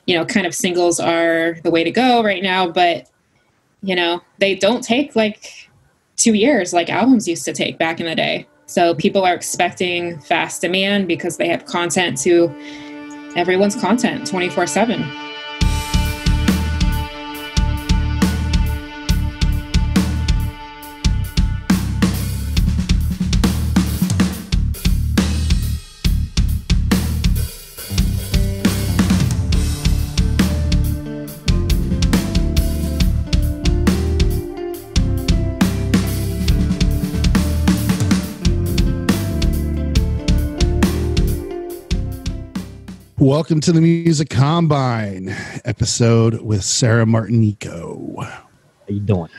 kind of singles are the way to go right now, but, they don't take like 2 years like albums used to take back in the day. So people are expecting fast demand because they have content to everyone's content 24/7. Welcome to the Music Combine episode with Sarah Martinico. How you doing?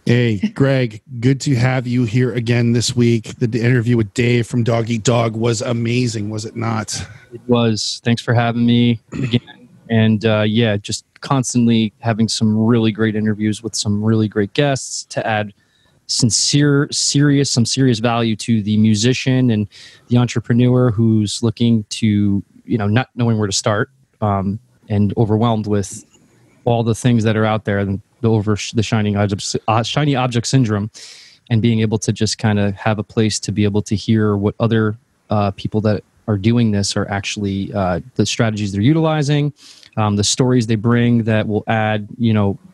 Hey, Greg, good to have you here again this week. The interview with Dave from Dog Eat Dog was amazing, was it not? It was. Thanks for having me again. And just constantly having some really great interviews with some really great guests to add some serious value to the musician and the entrepreneur who's looking to, not knowing where to start, and overwhelmed with all the things that are out there, and the shiny object syndrome, and being able to just kind of have a place to be able to hear what other people that are doing this are actually, the strategies they're utilizing, the stories they bring that will add,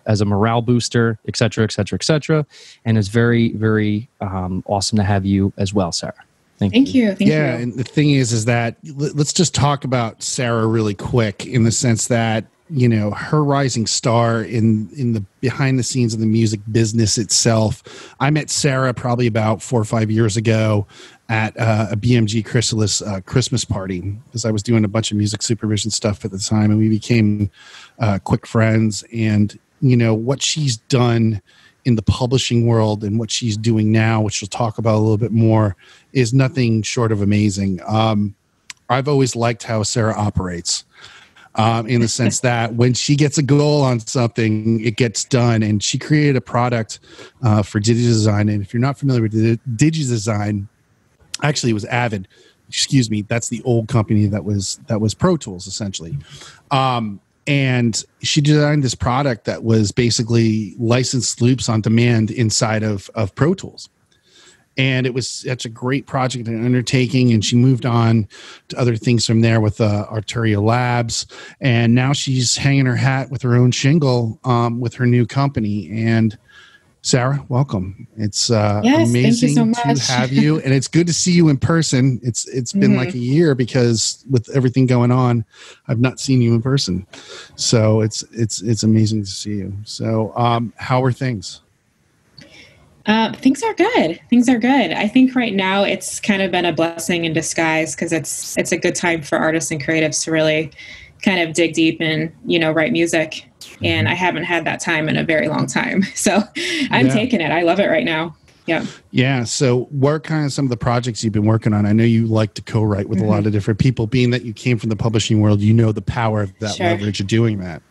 as a morale booster, et cetera, et cetera, et cetera. And it's very, very awesome to have you as well, Sarah. Thank you. Yeah, and the thing is that let's just talk about Sarah really quick, in the sense that, her rising star in the behind the scenes of the music business itself. I met Sarah probably about 4 or 5 years ago at a BMG Chrysalis Christmas party, because I was doing a bunch of music supervision stuff at the time, and we became quick friends. And what she's done in the publishing world and what she's doing now, which we'll talk about a little bit more, is nothing short of amazing. I've always liked how Sarah operates, in the sense that when she gets a goal on something, it gets done. And she created a product for DigiDesign. And if you're not familiar with DigiDesign, actually it was Avid. Excuse me, that's the old company that was Pro Tools, essentially. And she designed this product that was basically licensed loops on demand inside of Pro Tools. And it was such a great project and undertaking. And she moved on to other things from there with Arturia Labs. And now she's hanging her hat with her own shingle with her new company. And Sarah, welcome. It's amazing to have you, and it's good to see you in person. It's been like a year, because with everything going on, I've not seen you in person. So it's amazing to see you. So how are things? Things are good. I think right now it's kind of been a blessing in disguise, because it's a good time for artists and creatives to really kind of dig deep and, write music. And I haven't had that time in a very long time. So I'm taking it. I love it right now. Yeah. Yeah. So what are kind of some of the projects you've been working on? I know you like to co-write with a lot of different people. Being that you came from the publishing world, the power of that leverage of doing that.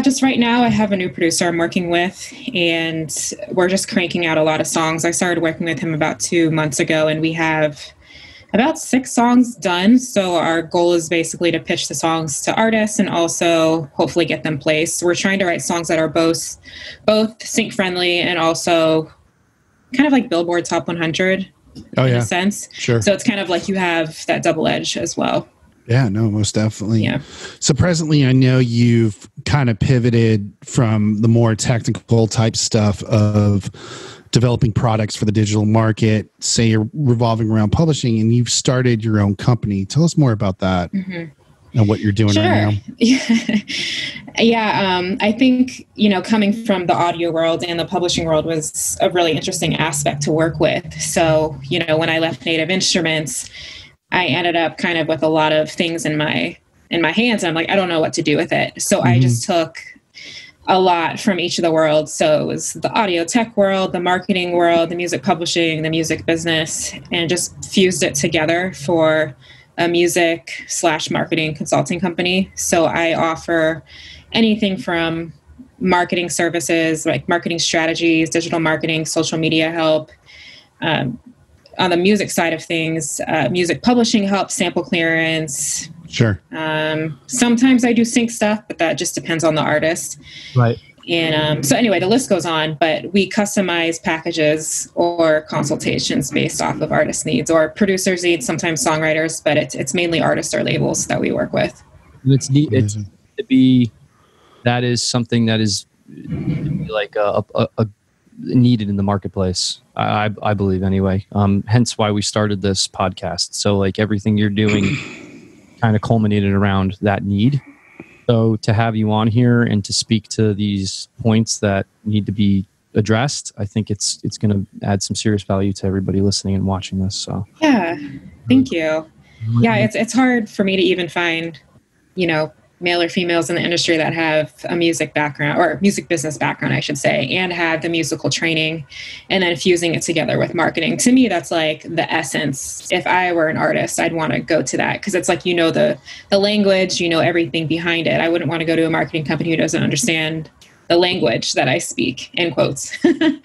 Just right now I have a new producer I'm working with, and we're just cranking out a lot of songs. I started working with him about 2 months ago, and we have about 6 songs done. So our goal is basically to pitch the songs to artists and also hopefully get them placed. We're trying to write songs that are both sync friendly and also kind of like Billboard Top 100 in a sense. Sure. So it's kind of like you have that double edge as well. Yeah, no, most definitely. Yeah. So presently, I know you've kind of pivoted from the more technical type stuff of developing products for the digital market, say you're revolving around publishing, and you've started your own company. Tell us more about that and what you're doing right now. I think, coming from the audio world and the publishing world was a really interesting aspect to work with. So, when I left Native Instruments, I ended up kind of with a lot of things in my hands. And I'm like, I don't know what to do with it. So I just took a lot from each of the worlds. So it was the audio tech world, the marketing world, the music publishing, the music business, and just fused it together for a music/marketing consulting company. So I offer anything from marketing services, like marketing strategies, digital marketing, social media help. On the music side of things, music publishing help, sample clearance, Sure. Sometimes I do sync stuff, but that just depends on the artist. Right. And so anyway, the list goes on, but we customize packages or consultations based off of artist needs or producers' needs, sometimes songwriters, but it's mainly artists or labels that we work with. It's neat. It's to be, that is something that is like a needed in the marketplace. I believe anyway. Hence why we started this podcast. So like everything you're doing kind of culminated around that need. So to have you on here and to speak to these points that need to be addressed, I think it's going to add some serious value to everybody listening and watching this. So yeah, thank you. Yeah, it's hard for me to even find, male or females in the industry that have a music background or music business background, I should say, and have the musical training and then fusing it together with marketing. To me, that's like the essence. If I were an artist, I'd want to go to that because it's like, the language, everything behind it. I wouldn't want to go to a marketing company who doesn't understand the language that I speak, in quotes.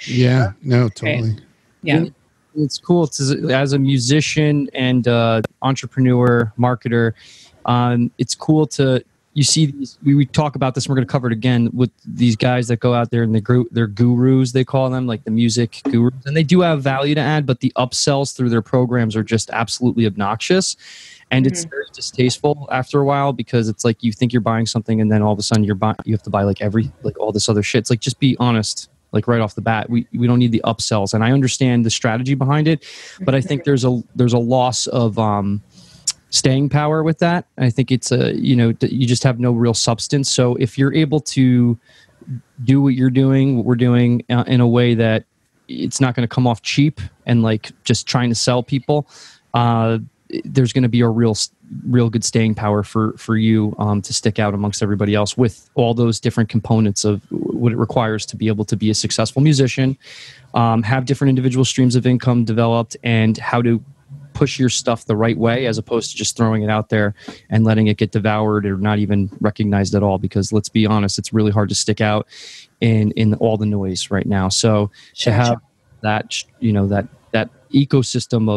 Yeah, no, totally. Right. Yeah. It's cool. As a musician and entrepreneur, marketer, it's cool to, you see these, we talk about this and we're going to cover it again with these guys that go out there and they're gurus, they call them, like the music gurus, and they do have value to add, but the upsells through their programs are just absolutely obnoxious. And it's very distasteful after a while because it's like you think you're buying something and then all of a sudden you have to buy like all this other shit. It's like, just be honest, like right off the bat. We don't need the upsells. And I understand the strategy behind it, but I think there's a loss of staying power with that. I think it's you just have no real substance. So if you're able to do what we're doing in a way that it's not going to come off cheap and like just trying to sell people, there's going to be a real good staying power for you to stick out amongst everybody else with all those different components of what it requires to be able to be a successful musician, have different individual streams of income developed, and how to push your stuff the right way as opposed to just throwing it out there and letting it get devoured or not even recognized at all. Because let's be honest, it's really hard to stick out in all the noise right now. So to have that, that ecosystem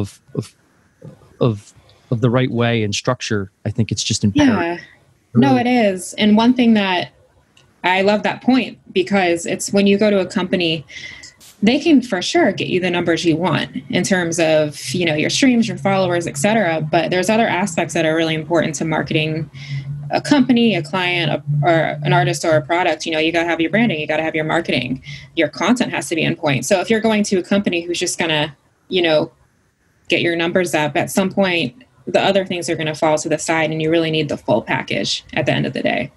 of the right way and structure, I think it's just imperative. Yeah, no, it is. And one thing that I love that point, because it's when you go to a company, they can for sure get you the numbers you want in terms of, your streams, your followers, et cetera. But there's other aspects that are really important to marketing a company, a client, or an artist or a product. You got to have your branding, you got to have your marketing, your content has to be in point. So if you're going to a company who's just going to, get your numbers up, at some point, the other things are going to fall to the side and you really need the full package at the end of the day.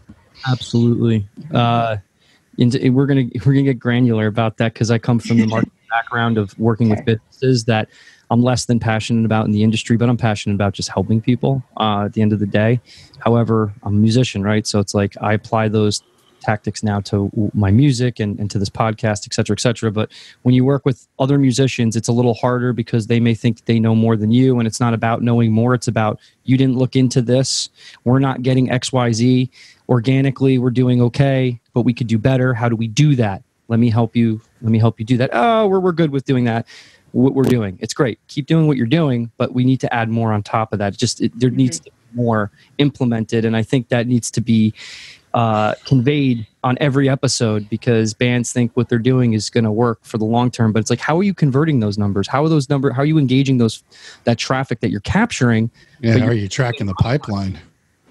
Absolutely. We're gonna get granular about that because I come from the marketing background of working with businesses that I'm less than passionate about in the industry, but I'm passionate about just helping people at the end of the day. However, I'm a musician, right? So it's like I apply those tactics now to my music and to this podcast, et cetera, et cetera. But when you work with other musicians, it's a little harder because they may think they know more than you. And it's not about knowing more. It's about, you didn't look into this. We're not getting XYZ. Organically, we're doing okay, but we could do better. How do we do that? Let me help you do that. Oh, we're good with doing that. What we're doing, it's great. Keep doing what you're doing, but we need to add more on top of that. There needs to be more implemented. And I think that needs to be conveyed on every episode, because bands think what they're doing is going to work for the long term, but it's like, how are you converting those numbers? How are you engaging that traffic that you're capturing? Yeah, how are you tracking the pipeline?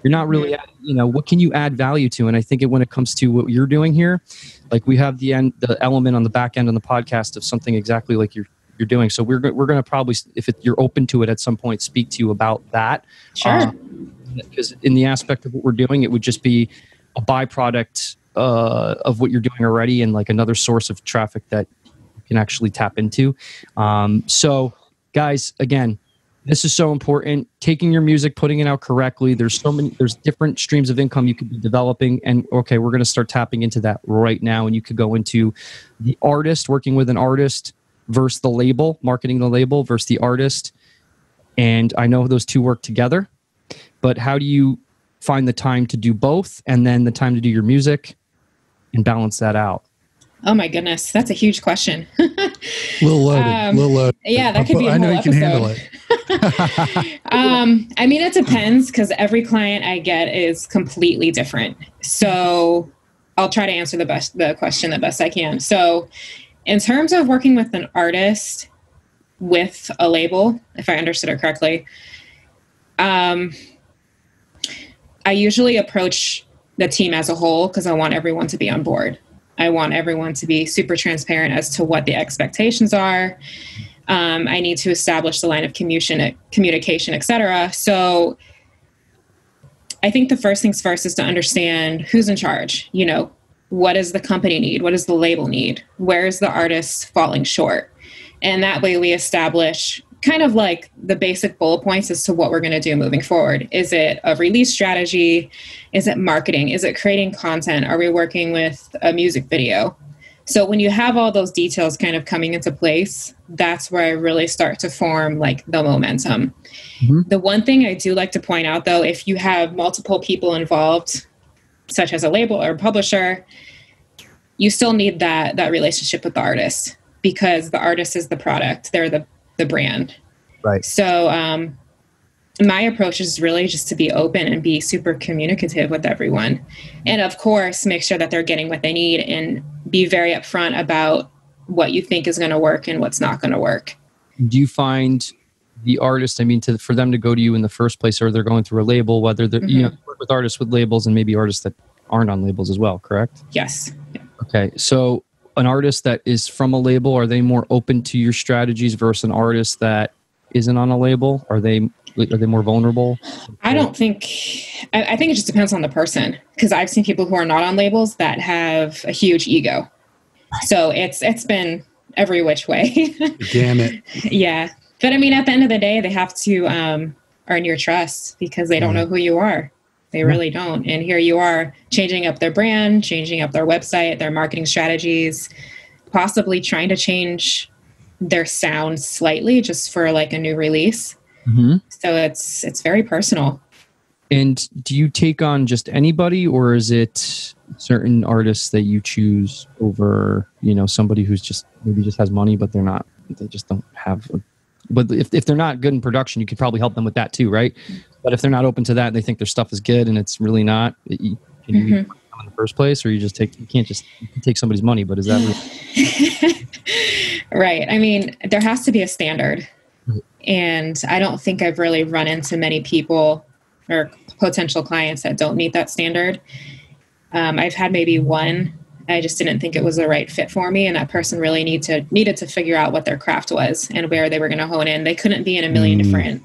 You're not really, what can you add value to? And I think when it comes to what you're doing here, like we have the element on the back end on the podcast of something exactly like you're doing. So we're going to probably, if you're open to it at some point, speak to you about that. Sure. Because in the aspect of what we're doing, it would just be a byproduct of what you're doing already, and like another source of traffic that you can actually tap into. So guys, again, this is so important. Taking your music, putting it out correctly. There's different streams of income you could be developing. And okay, we're going to start tapping into that right now. And you could go into the artist, working with an artist versus the label, marketing the label versus the artist. And I know those two work together, but how do you find the time to do both and then the time to do your music and balance that out? Oh my goodness, that's a huge question. Little loaded. Yeah, that could be a whole I know you episode. can handle it. I mean, it depends because every client I get is completely different. So I'll try to answer the question the best I can. So in terms of working with an artist with a label, if I understood it correctly, I usually approach the team as a whole because I want everyone to be on board. I want everyone to be super transparent as to what the expectations are. I need to establish the line of communication, et cetera. So I think the first things first is to understand who's in charge. You know, what does the company need? What does the label need? Where is the artist falling short? And that way we establish kind of like the basic bullet points as to what we're going to do moving forward. Is it a release strategy? Is it marketing? Is it creating content? Are we working with a music video? So when you have all those details kind of coming into place, that's where I really start to form like the momentum. Mm-hmm. The one thing I do like to point out though, if you have multiple people involved, such as a label or a publisher, you still need that relationship with the artist because the artist is the product. They're the brand. Right. So my approach is really just to be open and be super communicative with everyone. And of course, make sure that they're getting what they need and be very upfront about what you think is going to work and what's not going to work. Do you find the artist, I mean, for them to go to you in the first place, or they're going through a label, whether they're, you work with artists with labels and maybe artists that aren't on labels as well, correct? Yes. Okay. So an artist that is from a label, are they more open to your strategies versus an artist that isn't on a label? Are they more vulnerable? I think it just depends on the person, because I've seen people who are not on labels that have a huge ego. So it's been every which way. Damn it. Yeah. But I mean, at the end of the day, they have to earn your trust because they don't know who you are. They really don't. And here you are changing up their brand, changing up their website, their marketing strategies, possibly trying to change their sound slightly just for like a new release. Mm-hmm. So it's very personal. And do you take on just anybody, or is it certain artists that you choose over, somebody who's maybe just has money, but they just don't have but if they're not good in production, you could probably help them with that too, right? But if they're not open to that and they think their stuff is good and it's really not, can you in the first place, or you can't just take somebody's money, but is that really... Right. I mean, there has to be a standard. And I don't think I've really run into many people or potential clients that don't meet that standard. I've had maybe one. I just didn't think it was the right fit for me. And that person really needed to figure out what their craft was and where they were going to hone in. They couldn't be in a million different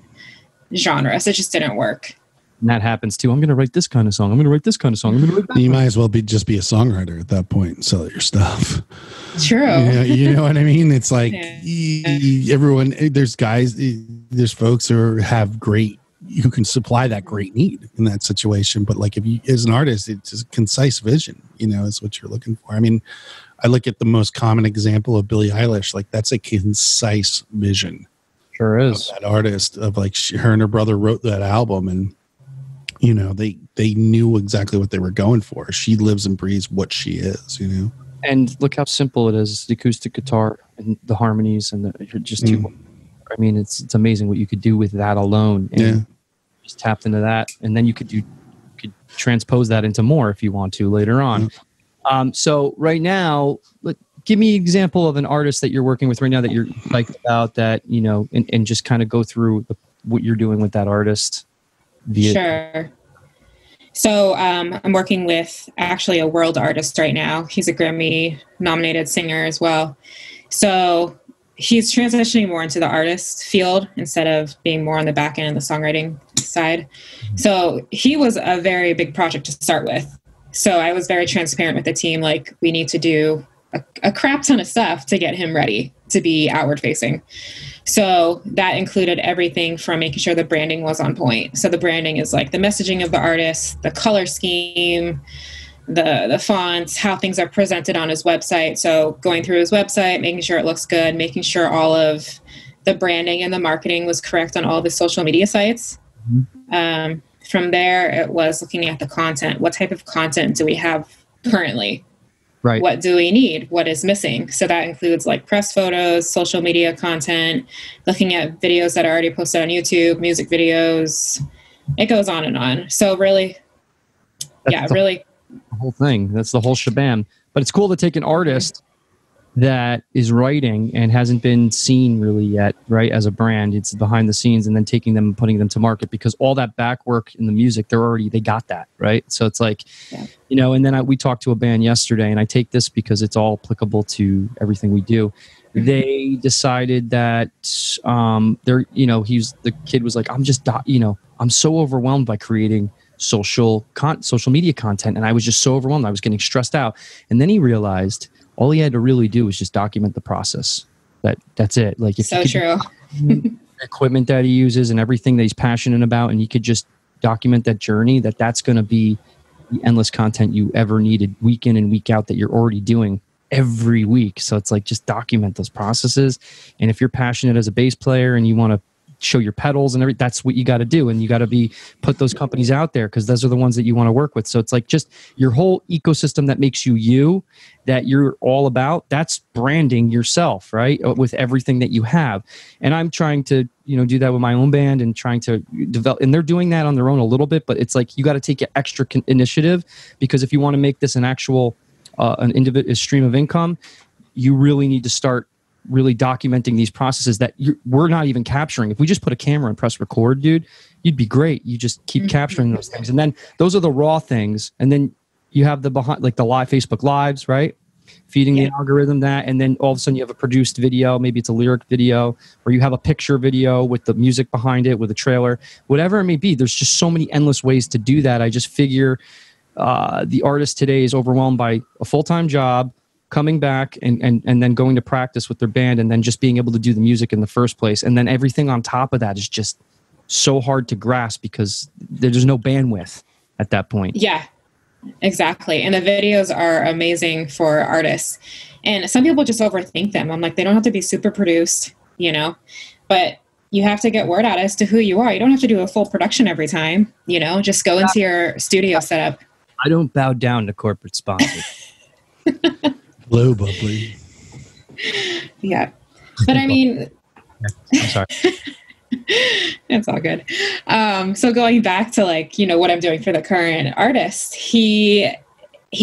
genres. It just didn't work. And that happens too. I'm going to write this kind of song. I'm going to write this kind of song. I'm going to write that. You might as well just be a songwriter at that point and sell your stuff. True. You know what I mean? It's like everyone, there's folks who who can supply that great need in that situation. But like if you, as an artist, it's a concise vision, is what you're looking for. I mean, I look at the most common example of Billie Eilish, like that's a concise vision. Sure is. That artist of like her and her brother wrote that album, and they knew exactly what they were going for. She lives and breathes what she is, And look how simple it is. The acoustic guitar and the harmonies and just two. I mean, it's amazing what you could do with that alone. And just tapped into that, and then you could transpose that into more if you want to later on. So right now, give me an example of an artist that you're working with right now that you're psyched about, that and just kind of go through what you're doing with that artist. Sure. So I'm working with actually a world artist right now. He's a Grammy nominated singer as well. So he's transitioning more into the artist field instead of being more on the back end of the songwriting side. So he was a very big project to start with. So I was very transparent with the team. Like, we need to do a crap ton of stuff to get him ready to be outward facing. So that included everything from making sure the branding was on point. So the branding is like the messaging of the artist, the color scheme, the fonts, how things are presented on his website. So going through his website, making sure it looks good, making sure all of the branding and the marketing was correct on all of his social media sites. From there, it was looking at the content. What type of content do we have currently? Right. What do we need? What is missing? So that includes like press photos, social media content, looking at videos that are already posted on YouTube, music videos. It goes on and on. So really, really the whole thing. That's the whole shabam. But it's cool to take an artist that is writing and hasn't been seen really yet, right, as a brand. It's behind the scenes, and then taking them and putting them to market, because all that back work in the music, they got that, right? So it's like, you know, and then we talked to a band yesterday, and I take this because it's all applicable to everything we do. They decided that they're, you know, the kid was like, I'm so overwhelmed by creating social media content, and I was just so overwhelmed. I was getting stressed out. And then he realized all he had to really do was just document the process. That's it. Like, if so true. Equipment that he uses and everything that he's passionate about, and you could just document that journey, that's going to be the endless content you ever needed, week in and week out, that you're already doing every week. So it's like, just document those processes. And if you're passionate as a bass player and you want to show your pedals and everything, that's what you got to do. And you got to put those companies out there, because those are the ones that you want to work with. So it's like, just your whole ecosystem that makes you, that you're all about, that's branding yourself, right? With everything that you have. And I'm trying to, you know, do that with my own band, and trying to develop, and they're doing that on their own a little bit, but it's like, you got to take an extra initiative, because if you want to make this an actual, an individual stream of income, you really need to start really documenting these processes that we're not even capturing. If we just put a camera and press record, dude, you'd be great. You just keep capturing those things. And then those are the raw things. And then you have the behind, like the live Facebook lives, right? Feeding the algorithm that, and then all of a sudden you have a produced video. Maybe it's a lyric video, or you have a picture video with the music behind it, with a trailer, whatever it may be. There's just so many endless ways to do that. I just figure the artist today is overwhelmed by a full-time job, coming back and then going to practice with their band, and then just being able to do the music in the first place. And then everything on top of that is just so hard to grasp, because there's no bandwidth at that point. Yeah, exactly. And the videos are amazing for artists. And some people just overthink them. I'm like, they don't have to be super produced, you know, but you have to get word out as to who you are. You don't have to do a full production every time, you know, just go into your studio setup. I don't bow down to corporate sponsors. Low bubbly. Yeah. But I mean, I'm sorry. It's all good. So going back to, like, you know, what I'm doing for the current artist, he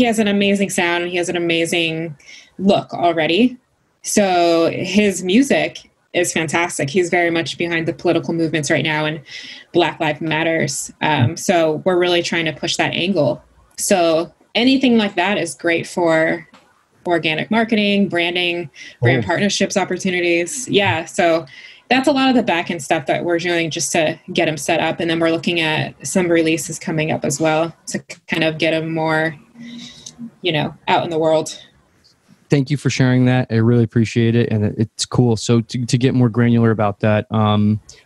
has an amazing sound, and he has an amazing look already. So his music is fantastic. He's very much behind the political movements right now, and Black Lives Matters. So we're really trying to push that angle. So anything like that is great for organic marketing, branding, brand partnerships opportunities. Yeah. So that's a lot of the back end stuff that we're doing just to get him set up. And then we're looking at some releases coming up as well to kind of get him more, you know, out in the world. Thank you for sharing that. I really appreciate it. And it's cool. So to get more granular about that,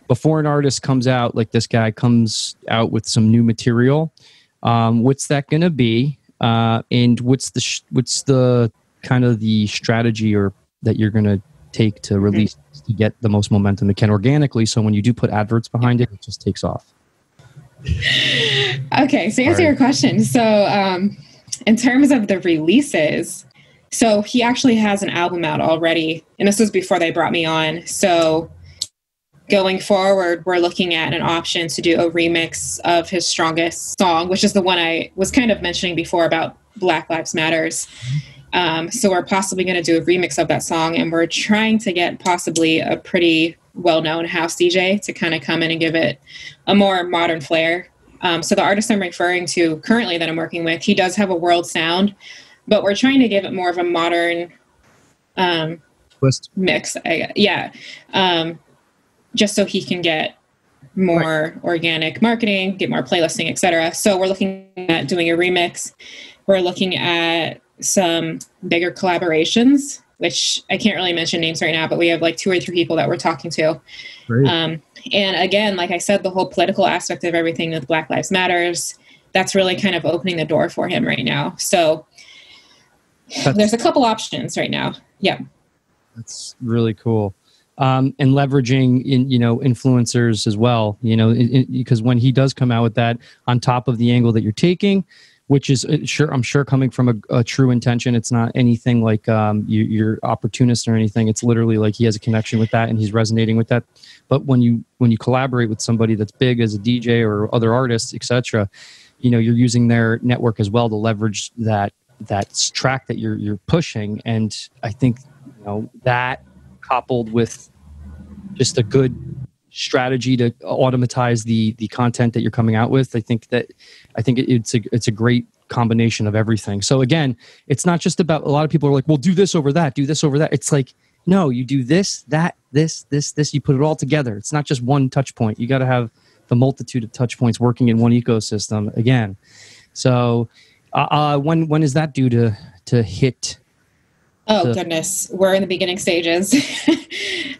before an artist comes out, like this guy comes out with some new material, what's that going to be? And what's the kind of the strategy or that you're going to take to release to get the most momentum it can organically, so when you do put adverts behind it, it just takes off? Okay, so answer your question. So in terms of the releases, so he actually has an album out already, and this was before they brought me on. So going forward, we're looking at an option to do a remix of his strongest song, which is the one I was kind of mentioning before about Black Lives Matters. So we're possibly going to do a remix of that song, and we're trying to get possibly a pretty well-known house DJ to kind of come in and give it a more modern flair. So the artist I'm referring to currently that I'm working with, he does have a world sound, but we're trying to give it more of a modern twist mix. Just so he can get more organic marketing, get more playlisting, etc. So we're looking at doing a remix. We're looking at some bigger collaborations, which I can't really mention names right now, but we have like 2 or 3 people that we're talking to. And again, like I said, the whole political aspect of everything with Black Lives Matters, that's really kind of opening the door for him right now. So there's a couple options right now. Yeah. That's really cool. And leveraging influencers as well, because when he does come out with that, on top of the angle that you're taking, which is sure, I'm sure coming from a true intention. It's not anything like you're opportunist or anything. It's literally like he has a connection with that and he's resonating with that. But when you collaborate with somebody that's big as a DJ or other artists, etc., you're using their network as well to leverage that track that you're pushing. And I think that coupled with just a good strategy to automatize the content that you're coming out with, I think it's a great combination of everything. So again, it's not just about, a lot of people are like, well, do this over that, do this over that. It's like, no, you do this, that, this, you put it all together. It's not just one touch point. You got to have the multitude of touch points working in one ecosystem again. So when is that due to hit? Oh, goodness. We're in the beginning stages.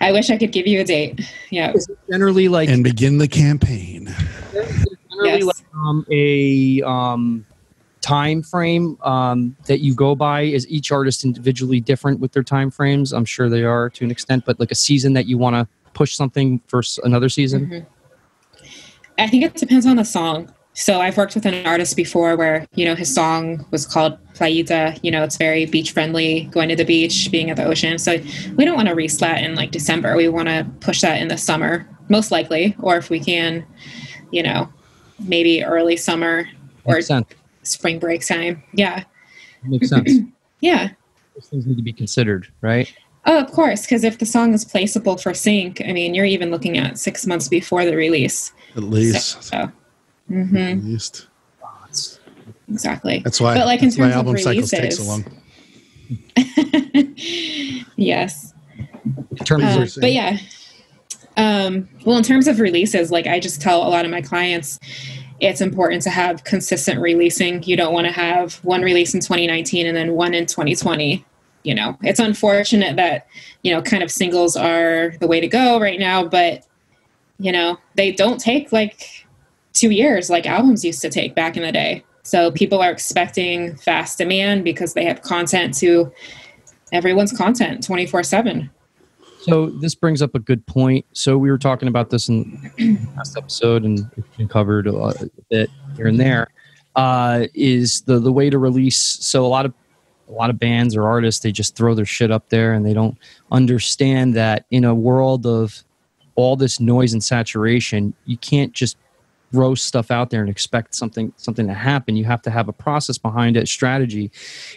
I wish I could give you a date. Yeah. Is it generally like... And begin the campaign. Generally yes. like a time frame that you go by? Is each artist individually different with their time frames? I'm sure they are to an extent, but like a season that you want to push something for another season? Mm-hmm. I think it depends on the song. So I've worked with an artist before where, his song was called Playita. It's very beach friendly, going to the beach, being at the ocean. So we don't want to release that in like December. We want to push that in the summer, most likely. Or if we can, maybe early summer or spring break time. Yeah. Makes sense. Yeah. Those things need to be considered, right? Oh, of course. Because if the song is placeable for sync, you're even looking at 6 months before the release. At least. So. Mm-hmm. At least. Exactly. That's why. But like in terms album of cycles take releases, so long. yes. But yeah. Well, in terms of releases, like I just tell a lot of my clients, it's important to have consistent releasing. You don't want to have one release in 2019 and then one in 2020. It's unfortunate that, kind of singles are the way to go right now, but, they don't take like 2 years like albums used to take back in the day. So people are expecting fast demand because they have content to everyone's content 24/7. So this brings up a good point. So we were talking about this in the last episode and it's been covered a bit here and there, is the way to release. So a lot of bands or artists, they just throw their shit up there and they don't understand that in a world of all this noise and saturation, you can't just throw stuff out there and expect something to happen. You have to have a process behind it, strategy,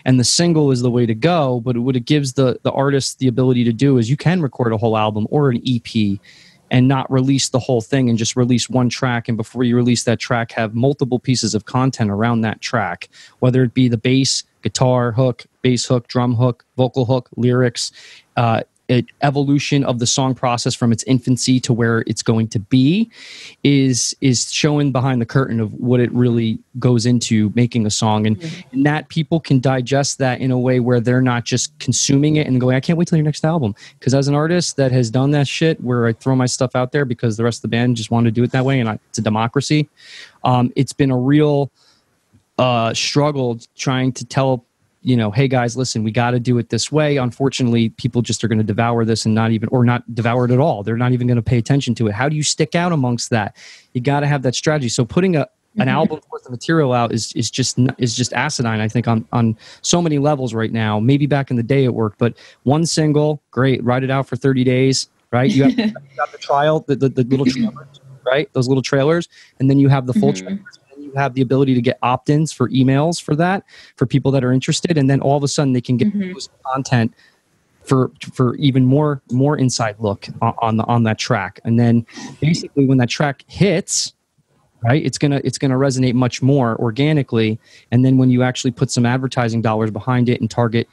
and the single is the way to go. But what it gives the artist the ability to do is you can record a whole album or an EP and not release the whole thing and just release one track. And before you release that track, have multiple pieces of content around that track, whether it be the bass, guitar hook, bass hook, drum hook, vocal hook, lyrics, evolution of the song process from its infancy to where it's going to be is showing behind the curtain of what it really goes into making a song. And that people can digest that in a way where they're not just consuming it and going, I can't wait till your next album. Because as an artist that has done that shit where I throw my stuff out there because the rest of the band just wanted to do it that way and it's a democracy, it's been a real struggle trying to tell hey guys, listen, we got to do it this way. Unfortunately, people just are going to devour this and not devour it at all. They're not even going to pay attention to it. How do you stick out amongst that? You got to have that strategy. So putting an album worth of material out is just asinine, I think, on so many levels right now. Maybe back in the day it worked, but one single, great, write it out for 30 days, right? You got the trial, the little trailers, right? Those little trailers, and then you have the full trailers. You have the ability to get opt-ins for emails for that, for people that are interested, and then all of a sudden they can get content for even more inside look on that track. And then basically when that track hits, right, it's gonna resonate much more organically. And then when you actually put some advertising dollars behind it and target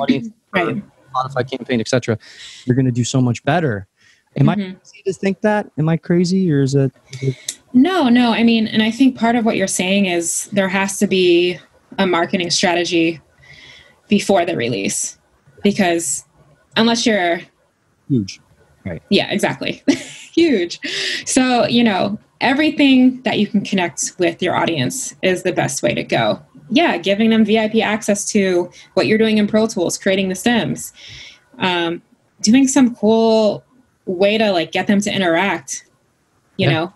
audience, right, modify campaign, etc., you're gonna do so much better. Am I crazy to think that? Am I crazy, or is it? No. And I think part of what you're saying is there has to be a marketing strategy before the release, because unless you're huge, right? Yeah, exactly. Huge. So, everything that you can connect with your audience is the best way to go. Yeah. Giving them VIP access to what you're doing in Pro Tools, creating the stems, doing some cool way to like get them to interact, you know,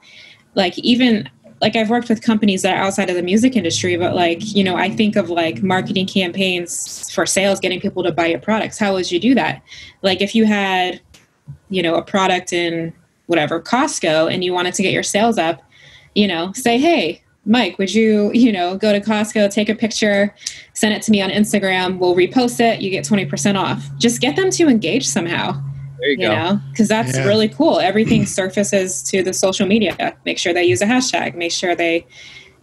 like even like I've worked with companies that are outside of the music industry, but like, you know, I think of like marketing campaigns for sales, getting people to buy your products. How would you do that? Like if you had, you know, a product in whatever, Costco, and you wanted to get your sales up, you know, say, hey, Mike, would you, you know, go to Costco, take a picture, send it to me on Instagram. We'll repost it. You get 20% off. Just get them to engage somehow. There you go. Know, because that's really cool. Everything surfaces to the social media. Make sure they use a hashtag. Make sure they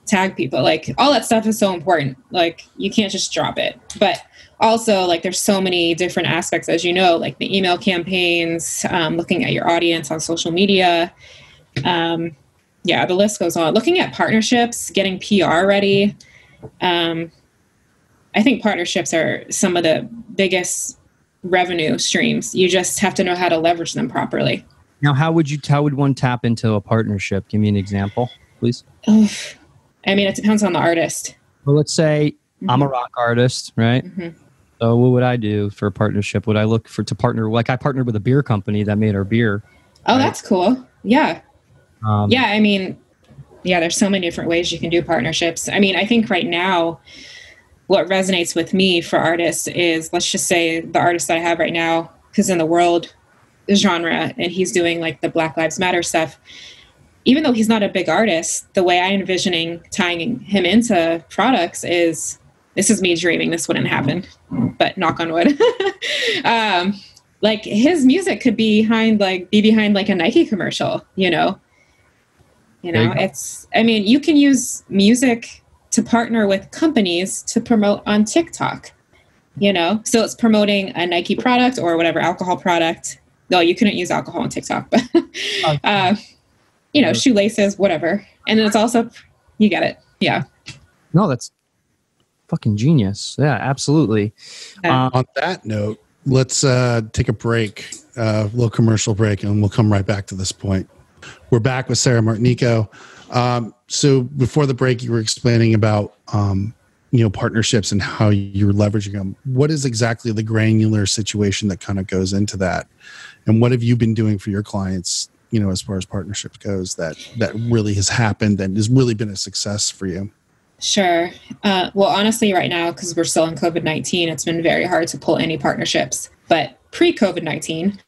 tag people. Like all that stuff is so important. Like you can't just drop it. But also, like there's so many different aspects, as you know, like the email campaigns, looking at your audience on social media. The list goes on. Looking at partnerships, getting PR ready. I think partnerships are some of the biggest revenue streams. You just have to know how to leverage them properly. Now, how would one tap into a partnership? Give me an example, please. I mean, it depends on the artist. Well, let's say I'm a rock artist, right? So what would I do for a partnership? Would I look to partner? Like I partnered with a beer company that made our beer. Oh, right? That's cool. Yeah. I mean, there's so many different ways you can do partnerships. I mean, I think right now, what resonates with me for artists is, let's just say the artist that I have right now, because in the world genre, and he's doing like the Black Lives Matter stuff, even though he's not a big artist, the way I envisioning tying him into products is, this is me dreaming, this wouldn't happen, but knock on wood. Like his music could be behind like a Nike commercial, you know, it's, I mean, you can use music to partner with companies to promote on TikTok, you know? So it's promoting a Nike product or whatever alcohol product. No, you couldn't use alcohol on TikTok, but, you know, shoelaces, whatever. And then it's also, you get it. Yeah. No, that's fucking genius. Yeah, absolutely. On that note, let's take a break, a little commercial break, and we'll come right back to this point. We're back with Sarah Martinico. So before the break, you were explaining about, partnerships and how you're leveraging them. What is exactly the granular situation that kind of goes into that? And what have you been doing for your clients, you know, as far as partnerships goes, that really has happened and has really been a success for you? Sure. Well, honestly, right now, because we're still in COVID-19, it's been very hard to pull any partnerships. But pre-COVID-19,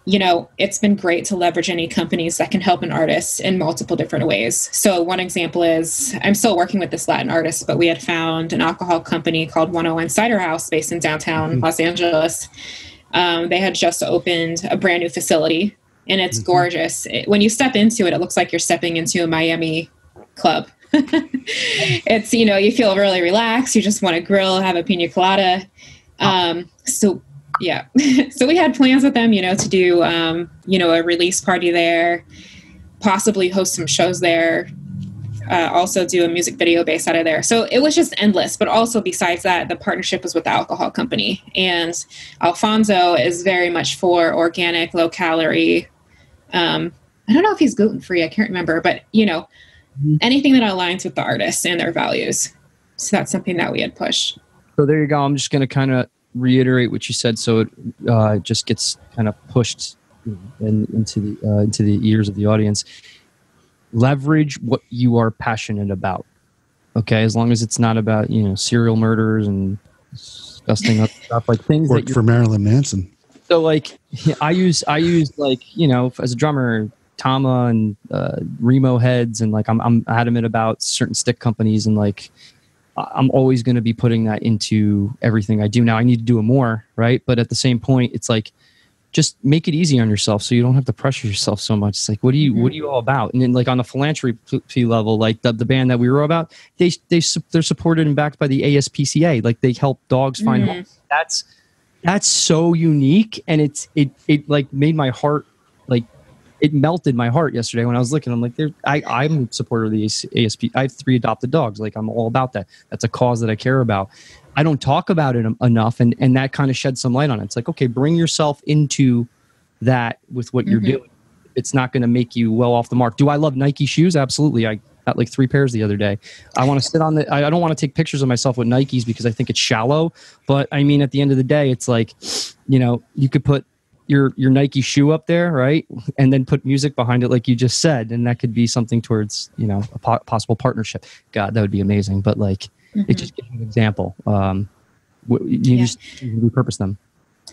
you know, it's been great to leverage any companies that can help an artist in multiple different ways. So one example is, I'm still working with this Latin artist, but we had found an alcohol company called 101 Cider House based in downtown Los Angeles. They had just opened a brand new facility, and it's gorgeous. When you step into it, it looks like you're stepping into a Miami club. It's, you know, you feel really relaxed. You just want to grill, have a pina colada. So we had plans with them, you know, to do, a release party there, possibly host some shows there, also do a music video based out of there. So it was just endless. But also besides that, the partnership was with the alcohol company. And Alfonso is very much for organic, low calorie. I don't know if he's gluten-free. I can't remember. But, you know, anything that aligns with the artists and their values. So that's something that we had pushed. So there you go. I'm just going to kind of reiterate what you said, so it just gets kind of pushed into the ears of the audience. Leverage what you are passionate about. Okay, as long as it's not about, you know, serial murders and disgusting stuff, like things worked for Marilyn Manson. So like I use like, you know, as a drummer, Tama and Remo heads, and like I'm adamant about certain stick companies, and like I'm always going to be putting that into everything I do. Now I need to do it more, right? But at the same point, it's like, just make it easy on yourself so you don't have to pressure yourself so much. It's like, what are you all about? And then like on the philanthropy level, like the band that we were about, they're supported and backed by the ASPCA. Like they help dogs find homes. That's so unique. And it like made my heart, like it melted my heart yesterday when I was looking. I'm like, I'm a supporter of the ASP. I have 3 adopted dogs. Like I'm all about that. That's a cause that I care about. I don't talk about it enough, and that kind of sheds some light on it. It's like, okay, bring yourself into that with what you're doing. It's not going to make you well off the mark. Do I love Nike shoes? Absolutely. I got like 3 pairs the other day. I want to sit on I don't want to take pictures of myself with Nikes because I think it's shallow. But I mean, at the end of the day, it's like, you know, you could put your Nike shoe up there, right? And then put music behind it, like you just said, and that could be something towards, you know, a possible partnership. God, that would be amazing. But like, it just gives an example. You just repurpose them.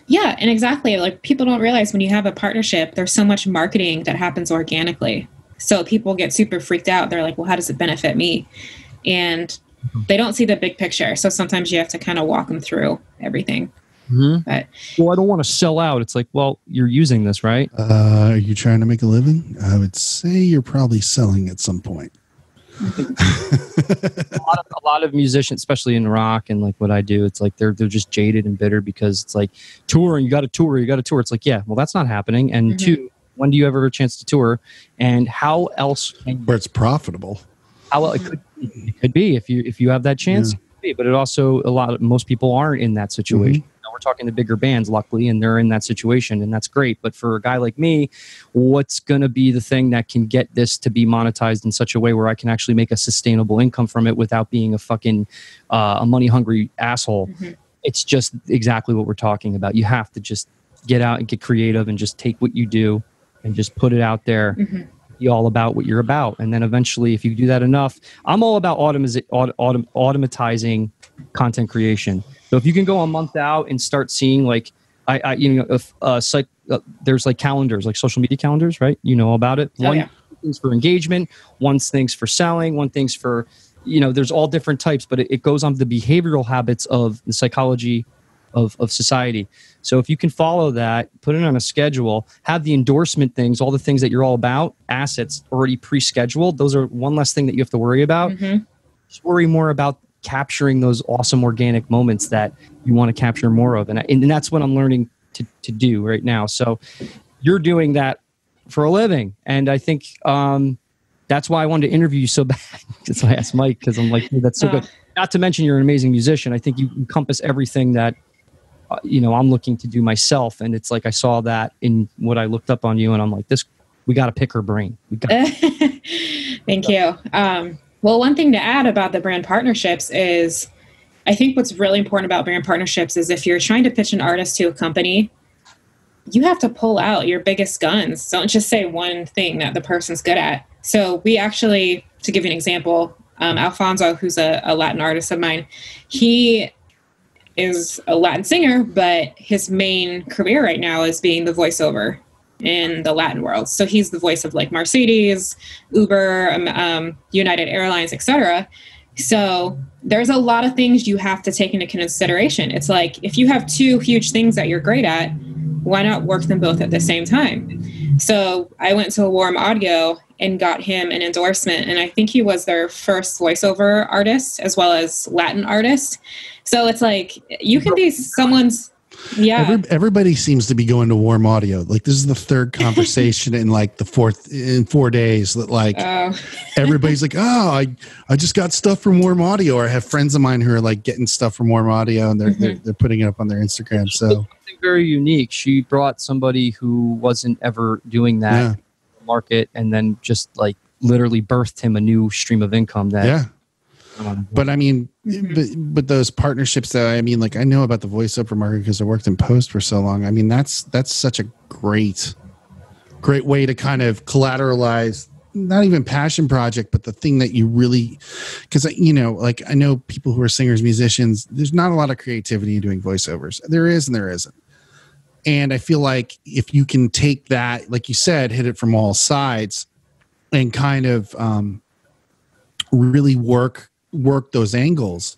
Yeah, and exactly. Like, people don't realize when you have a partnership, there's so much marketing that happens organically. So people get super freaked out. They're like, well, how does it benefit me? And they don't see the big picture. So sometimes you have to kind of walk them through everything. But, well, I don't want to sell out. It's like, well, you're using this, right? Are you trying to make a living? I would say you're probably selling at some point. a lot of musicians, especially in rock and like what I do, it's like they're just jaded and bitter because it's like touring, you got to tour. It's like, yeah, well, that's not happening. And two, when do you ever have a chance to tour? And how else can where it's profitable? How well, it could be if you have that chance. Yeah. It could be, but it also most people aren't in that situation. Now, we're talking to bigger bands, luckily, and they're in that situation, and that's great. But for a guy like me, what's going to be the thing that can get this to be monetized in such a way where I can actually make a sustainable income from it without being a fucking a money hungry asshole? It's just exactly what we're talking about. You have to just get out and get creative and just take what you do and just put it out there. Be all about what you're about. And then eventually, if you do that enough, I'm all about automatizing content creation. So if you can go a month out and start seeing like, there's like calendars, like social media calendars, right? You know about it. One thing's for engagement, one thing's for selling, one thing's for, there's all different types, but it goes on the behavioral habits of the psychology of society. So if you can follow that, put it on a schedule, have the endorsement things, all the things that you're all about, assets already pre-scheduled, those are one less thing that you have to worry about. Just worry more about capturing those awesome organic moments that you want to capture more of. And that's what I'm learning to do right now. So you're doing that for a living. And I think that's why I wanted to interview you so bad. That's why I asked Mike, because I'm like, hey, that's so good. Not to mention you're an amazing musician. I think you encompass everything that I'm looking to do myself. And it's like, I saw that in what I looked up on you, and I'm like, we got to pick her brain. Thank you. Well, one thing to add about the brand partnerships is, I think what's really important about brand partnerships is if you're trying to pitch an artist to a company, you have to pull out your biggest guns. Don't just say one thing that the person's good at. So we actually, to give you an example, Alfonso, who's a Latin artist of mine, he is a Latin singer, but his main career right now is being the voiceover in the Latin world. So he's the voice of like Mercedes, Uber, United Airlines, etc. So there's a lot of things you have to take into consideration. It's like, if you have two huge things that you're great at, why not work them both at the same time? So I went to Warm Audio and got him an endorsement, and I think he was their first voiceover artist as well as Latin artist. So it's like, you can be someone's, everybody seems to be going to Warm Audio. Like, this is the third conversation in 4 days that like everybody's like, I just got stuff from Warm Audio, or I have friends of mine who are like getting stuff from Warm Audio, and they're putting it up on their Instagram. So something very unique. She brought somebody who wasn't ever doing that in the market, and then just like literally birthed him a new stream of income. But I mean, but those partnerships that, I mean, like, I know about the voiceover market because I worked in post for so long. I mean, that's such a great way to kind of collateralize, not even passion project, but the thing that you really, because, like, I know people who are singers, musicians, there's not a lot of creativity in doing voiceovers. There is and there isn't. And I feel like if you can take that, like you said, hit it from all sides and kind of really work those angles,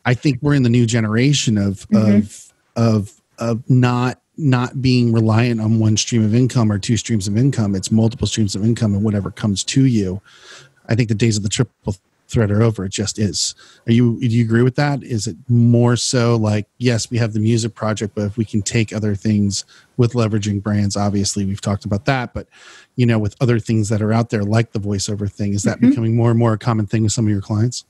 I think we're in the new generation of not being reliant on one stream of income or two streams of income. It's multiple streams of income and whatever comes to you. I think the days of the triple threat are over. It just is. Do you agree with that? Is it more so like, yes, we have the music project, but if we can take other things with leveraging brands, obviously we've talked about that, but with other things that are out there, like the voiceover thing, is that becoming more and more a common thing with some of your clients?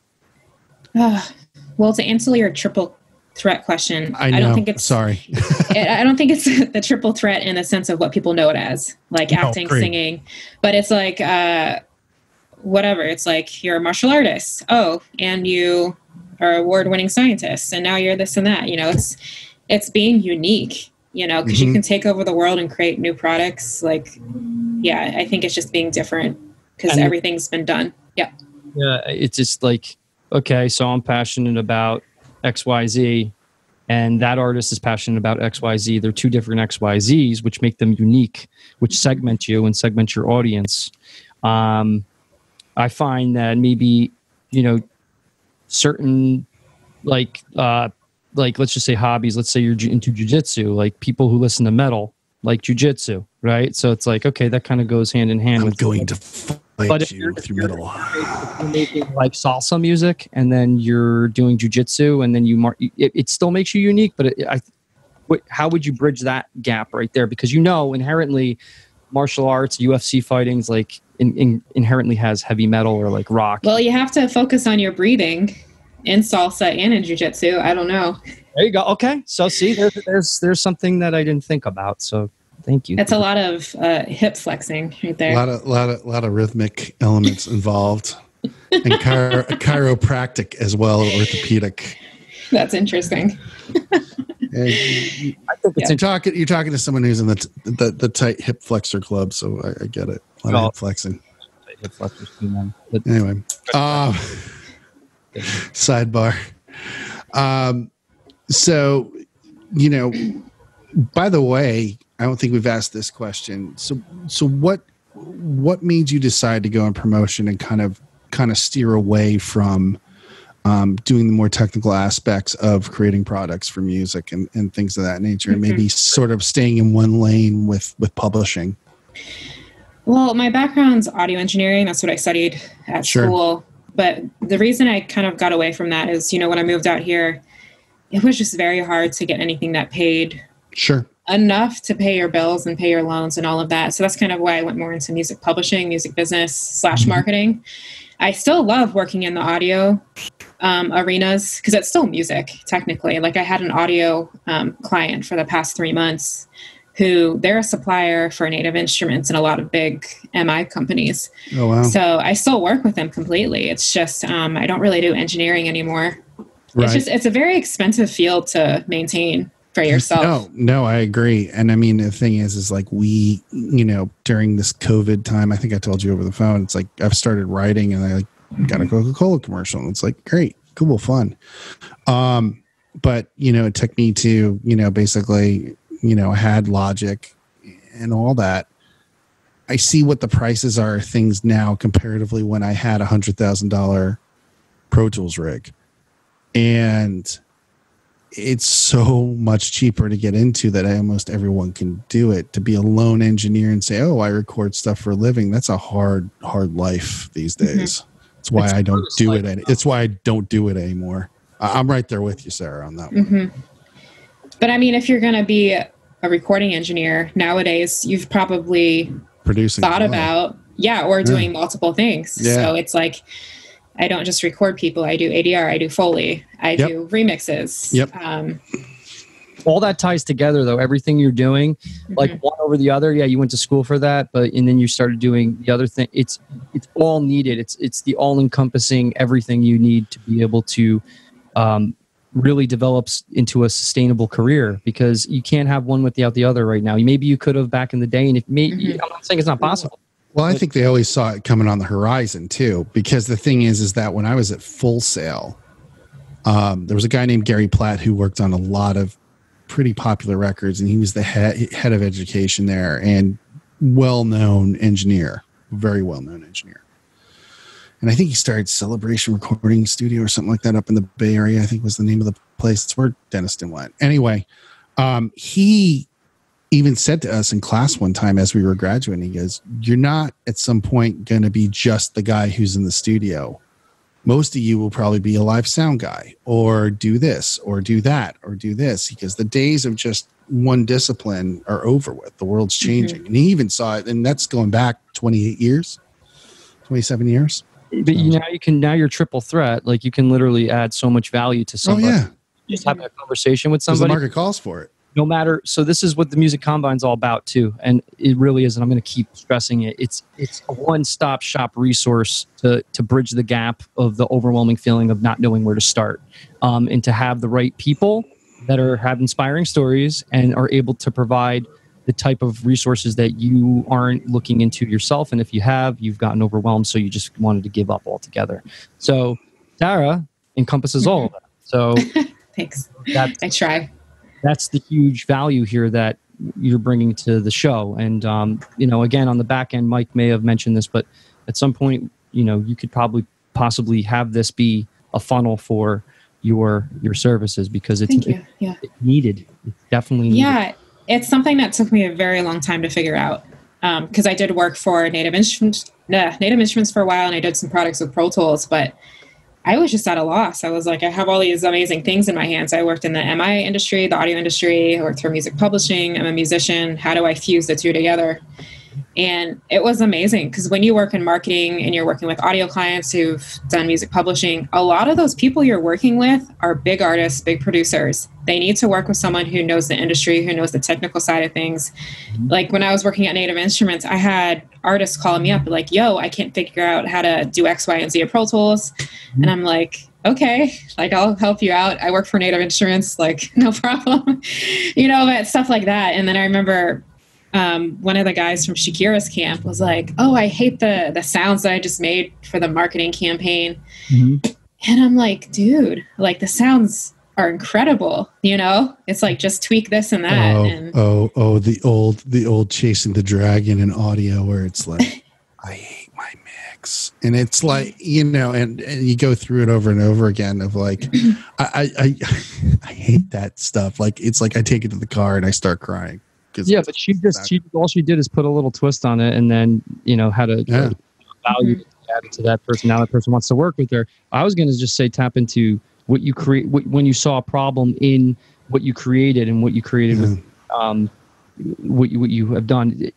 Well, to answer your triple threat question, I don't think it's I don't think it's the triple threat in the sense of what people know it as, like acting, singing, but it's like whatever. It's like, you're a martial artist, and you are award-winning scientist, and now you're this and that. It's being unique you know, because you can take over the world and create new products. Like, yeah, I think it's just being different because everything's been done. Yeah. Yeah. It's just like, okay, so I'm passionate about XYZ and that artist is passionate about XYZ. They're two different XYZs, which make them unique, which segment you and segment your audience. I find that maybe, you know, certain like let's just say hobbies. Let's say you're into jujitsu, like people who listen to metal like jujitsu, right? So it's like, okay, that kind of goes hand in hand. I'm going to fight you with your metal. If you're making like salsa music and then you're doing jujitsu and then it still makes you unique, but how would you bridge that gap right there? Because, you know, inherently martial arts, UFC fighting's like inherently has heavy metal or like rock. Well, you have to focus on your breathing in salsa and in jiu-jitsu. I don't know. There you go. Okay. So see, there's something that I didn't think about. So thank you. That's a lot of hip flexing right there. A lot of rhythmic elements involved. And chiropractic as well, orthopedic. That's interesting. I think you're talking to someone who's in the tight hip flexor club, so I get it. A lot of hip flexing. Hip flexors too, man. But anyway, sidebar. So, you know, by the way, I don't think we've asked this question. So what made you decide to go in promotion and kind of steer away from doing the more technical aspects of creating products for music and things of that nature, and maybe sort of staying in one lane with publishing? Well, my background's audio engineering. That's what I studied at school. But the reason I kind of got away from that is, you know, when I moved out here, it was just very hard to get anything that paid enough to pay your bills and pay your loans and all of that. So that's kind of why I went more into music publishing, music business / marketing. I still love working in the audio arenas because it's still music, technically. Like I had an audio client for the past 3 months who they're a supplier for Native Instruments and a lot of big MI companies. Oh, wow. So I still work with them completely. It's just I don't really do engineering anymore. Right. It's a very expensive field to maintain for yourself. No, I agree. And I mean, the thing is like we, you know, during this COVID time, I think I told you over the phone, it's like I've started writing and I got a Coca-Cola commercial. And it's like, great, cool, fun. But, you know, it took me to, you know, basically, you know, I had Logic and all that. I see what the prices are of things now comparatively when I had $100,000 Pro Tools rig. And it's so much cheaper to get into that almost everyone can do it. To be a lone engineer and say, oh, I record stuff for a living. That's a hard life these days. That's why I don't do it. It's why I don't do it anymore. I'm right there with you, Sarah, on that one. But I mean, if you're going to be a recording engineer nowadays, you've probably thought about, or doing multiple things. Yeah. So it's like, I don't just record people. I do ADR. I do Foley. I do remixes. All that ties together, though. Everything you're doing, like one over the other. Yeah, you went to school for that, and then you started doing the other thing. It's all needed. It's the all-encompassing everything you need to be able to really develop into a sustainable career, because you can't have one without the other right now. Maybe you could have back in the day, and I'm not saying it's not possible. Well, I think they always saw it coming on the horizon too, because the thing is that when I was at Full Sail, there was a guy named Gary Platt who worked on a lot of pretty popular records, and he was the head of education there and well-known engineer, very well-known engineer. And I think he started Celebration Recording Studio or something like that up in the Bay Area, I think was the name of the place. It's where Denniston went. Anyway, he even said to us in class one time as we were graduating, he goes, you're not at some point going to be just the guy who's in the studio. Most of you will probably be a live sound guy, or do this, or do that, or do this, because the days of just one discipline are over with. The world's changing. And he even saw it, and that's going back 28 years, 27 years. But now you're triple threat. Like you can literally add so much value to somebody. Oh, yeah. Just having a conversation with somebody. The market calls for it. No matter, so this is what the Music Combine's all about too, and it really is, and I'm going to keep stressing it. It's a one-stop shop resource to bridge the gap of the overwhelming feeling of not knowing where to start, and to have the right people that have inspiring stories and are able to provide the type of resources that you aren't looking into yourself. And if you have, you've gotten overwhelmed, so you just wanted to give up altogether. So Sarah encompasses all of that. So thanks. I try. That's the huge value here that you're bringing to the show. And, again, on the back end, Mike may have mentioned this, but at some point, you could possibly have this be a funnel for your services, because it's needed. It's definitely needed. Yeah, it's something that took me a very long time to figure out, because I did work for Native Instruments for a while, and I did some products with Pro Tools, but I was just at a loss. I was like, I have all these amazing things in my hands. I worked in the MI industry, the audio industry. I worked for music publishing. I'm a musician. How do I fuse the two together? And it was amazing, because when you work in marketing and you're working with audio clients who've done music publishing, a lot of those people you're working with are big artists, big producers. They need to work with someone who knows the industry, who knows the technical side of things. Like when I was working at Native Instruments, I had artists calling me up like, yo, I can't figure out how to do X, Y, and Z at Pro Tools. And I'm like, okay, like I'll help you out. I work for Native Instruments, like no problem, but stuff like that. And then I remember one of the guys from Shakira's camp was like, oh, I hate the sounds that I just made for the marketing campaign. And I'm like, dude, like the sounds are incredible. It's like, just tweak this and that. The old chasing the dragon in audio, where it's like, I hate my mix. And it's like, and you go through it over and over again of like, I hate that stuff. Like, it's like I take it to the car and I start crying. Yeah, but all she did is put a little twist on it, and then had a value added to that person. Now that person wants to work with her. I was going to just say tap into what you create when you saw a problem in what you created, and what you created with what you have done.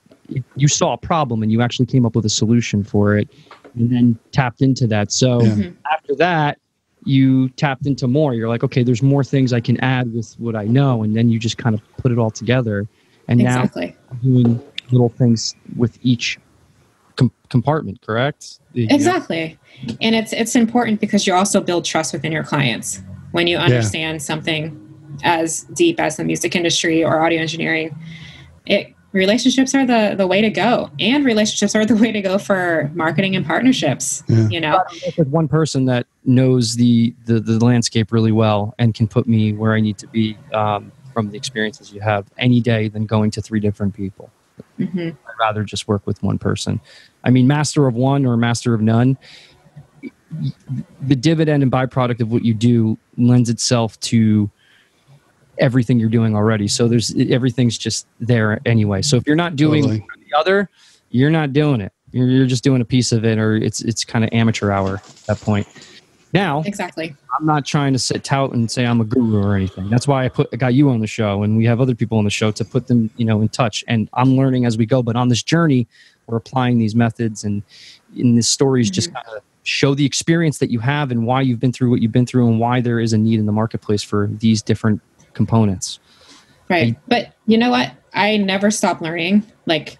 You saw a problem and you actually came up with a solution for it, and then tapped into that. So after that, you tapped into more. You're like, okay, there's more things I can add with what I know, and then you just kind of put it all together. And now doing little things with each compartment, correct? Exactly. And it's important, because you also build trust within your clients when you understand something as deep as the music industry or audio engineering. Relationships are the way to go, and relationships are the way to go for marketing and partnerships. With one person that knows the landscape really well and can put me where I need to be, from the experiences you have, any day than going to 3 different people. I'd rather just work with one person. I mean, master of one or master of none, the dividend and byproduct of what you do lends itself to everything you're doing already. So everything's just there anyway. So if you're not doing the other, you're not doing it. You're just doing a piece of it, or it's kind of amateur hour at that point. Now, exactly. I'm not trying to sit tout and say I'm a guru or anything. That's why I got you on the show, and we have other people on the show to put them, in touch. And I'm learning as we go. But on this journey, we're applying these methods, and in these stories, just kind of show the experience that you have and why you've been through what you've been through, and why there is a need in the marketplace for these different components. Right. But you know what? I never stop learning. Like,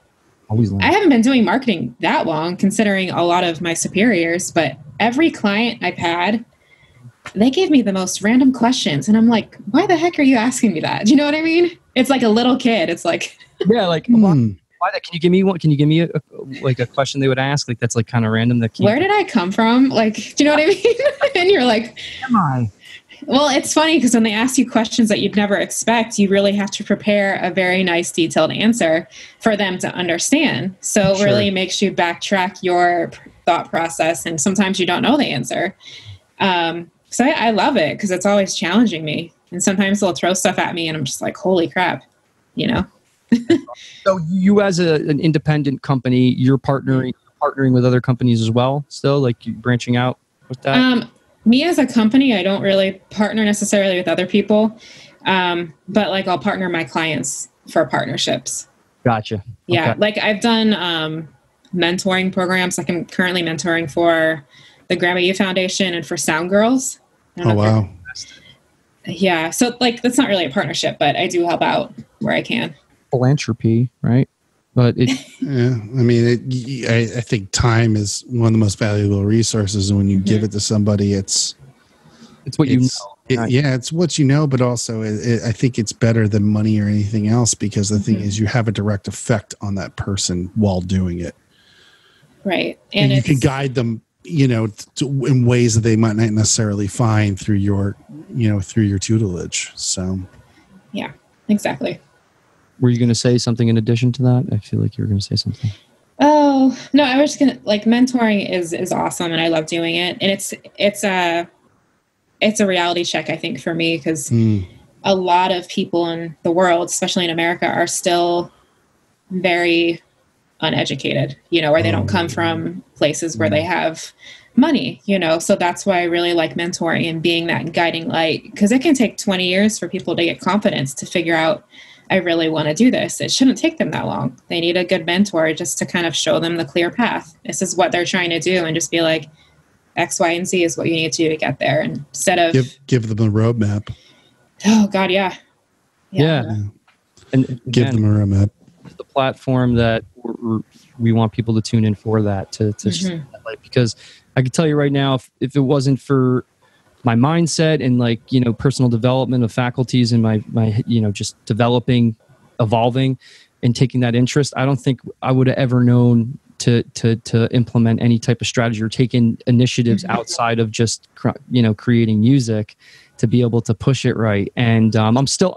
always learning. I haven't been doing marketing that long, considering a lot of my superiors, but every client I've had, they gave me the most random questions. And I'm like, why the heck are you asking me that? Do you know what I mean? It's like a little kid. It's like, yeah, like, why that? Can you give me one? Can you give me a question they would ask? Like, that's like kind of random. Where did I come from? Like, do you know what I mean? And you're like, am I? Well, it's funny, because when they ask you questions that you'd never expect, you really have to prepare a very nice, detailed answer for them to understand. So it really makes you backtrack your thought process, and sometimes you don't know the answer. So I love it, because it's always challenging me. And sometimes they'll throw stuff at me, and I'm just like, holy crap, So you, as an independent company, you're partnering with other companies as well still? Like, you branching out with that? Me as a company, I don't really partner necessarily with other people, but like I'll partner my clients for partnerships. Gotcha. Yeah, okay. Like I've done mentoring programs. Like I'm currently mentoring for the Grammy Foundation and for Sound Girls. Oh, wow. Yeah, so like that's not really a partnership, but I do help out where I can. Philanthropy, right? But yeah, I mean, I think time is one of the most valuable resources, and when you give it to somebody, it's what you know. Yeah, it's what you know, but also I think it's better than money or anything else, because the thing is you have a direct effect on that person while doing it. Right. And you can guide them, in ways that they might not necessarily find through your tutelage. So. Yeah, exactly. Were you going to say something in addition to that? I feel like you were going to say something. Oh, no, I was just going to, mentoring is awesome and I love doing it. And it's a reality check, I think, for me, because a lot of people in the world, especially in America, are still very uneducated, or they don't come from places where they have money, so that's why I really like mentoring and being that guiding light, because it can take 20 years for people to get confidence to figure out, I really want to do this. It shouldn't take them that long. They need a good mentor just to kind of show them the clear path. This is what they're trying to do, and just be like, X, Y, and Z is what you need to do to get there. And instead of give them a roadmap. Oh God. Yeah. And give them a roadmap. The platform that we want people to tune in for that because I can tell you right now, if it wasn't for my mindset and personal development of faculties and my just developing, evolving, and taking that interest, I don't think I would have ever known to implement any type of strategy or taking initiatives outside of just creating music to be able to push it right. And I'm still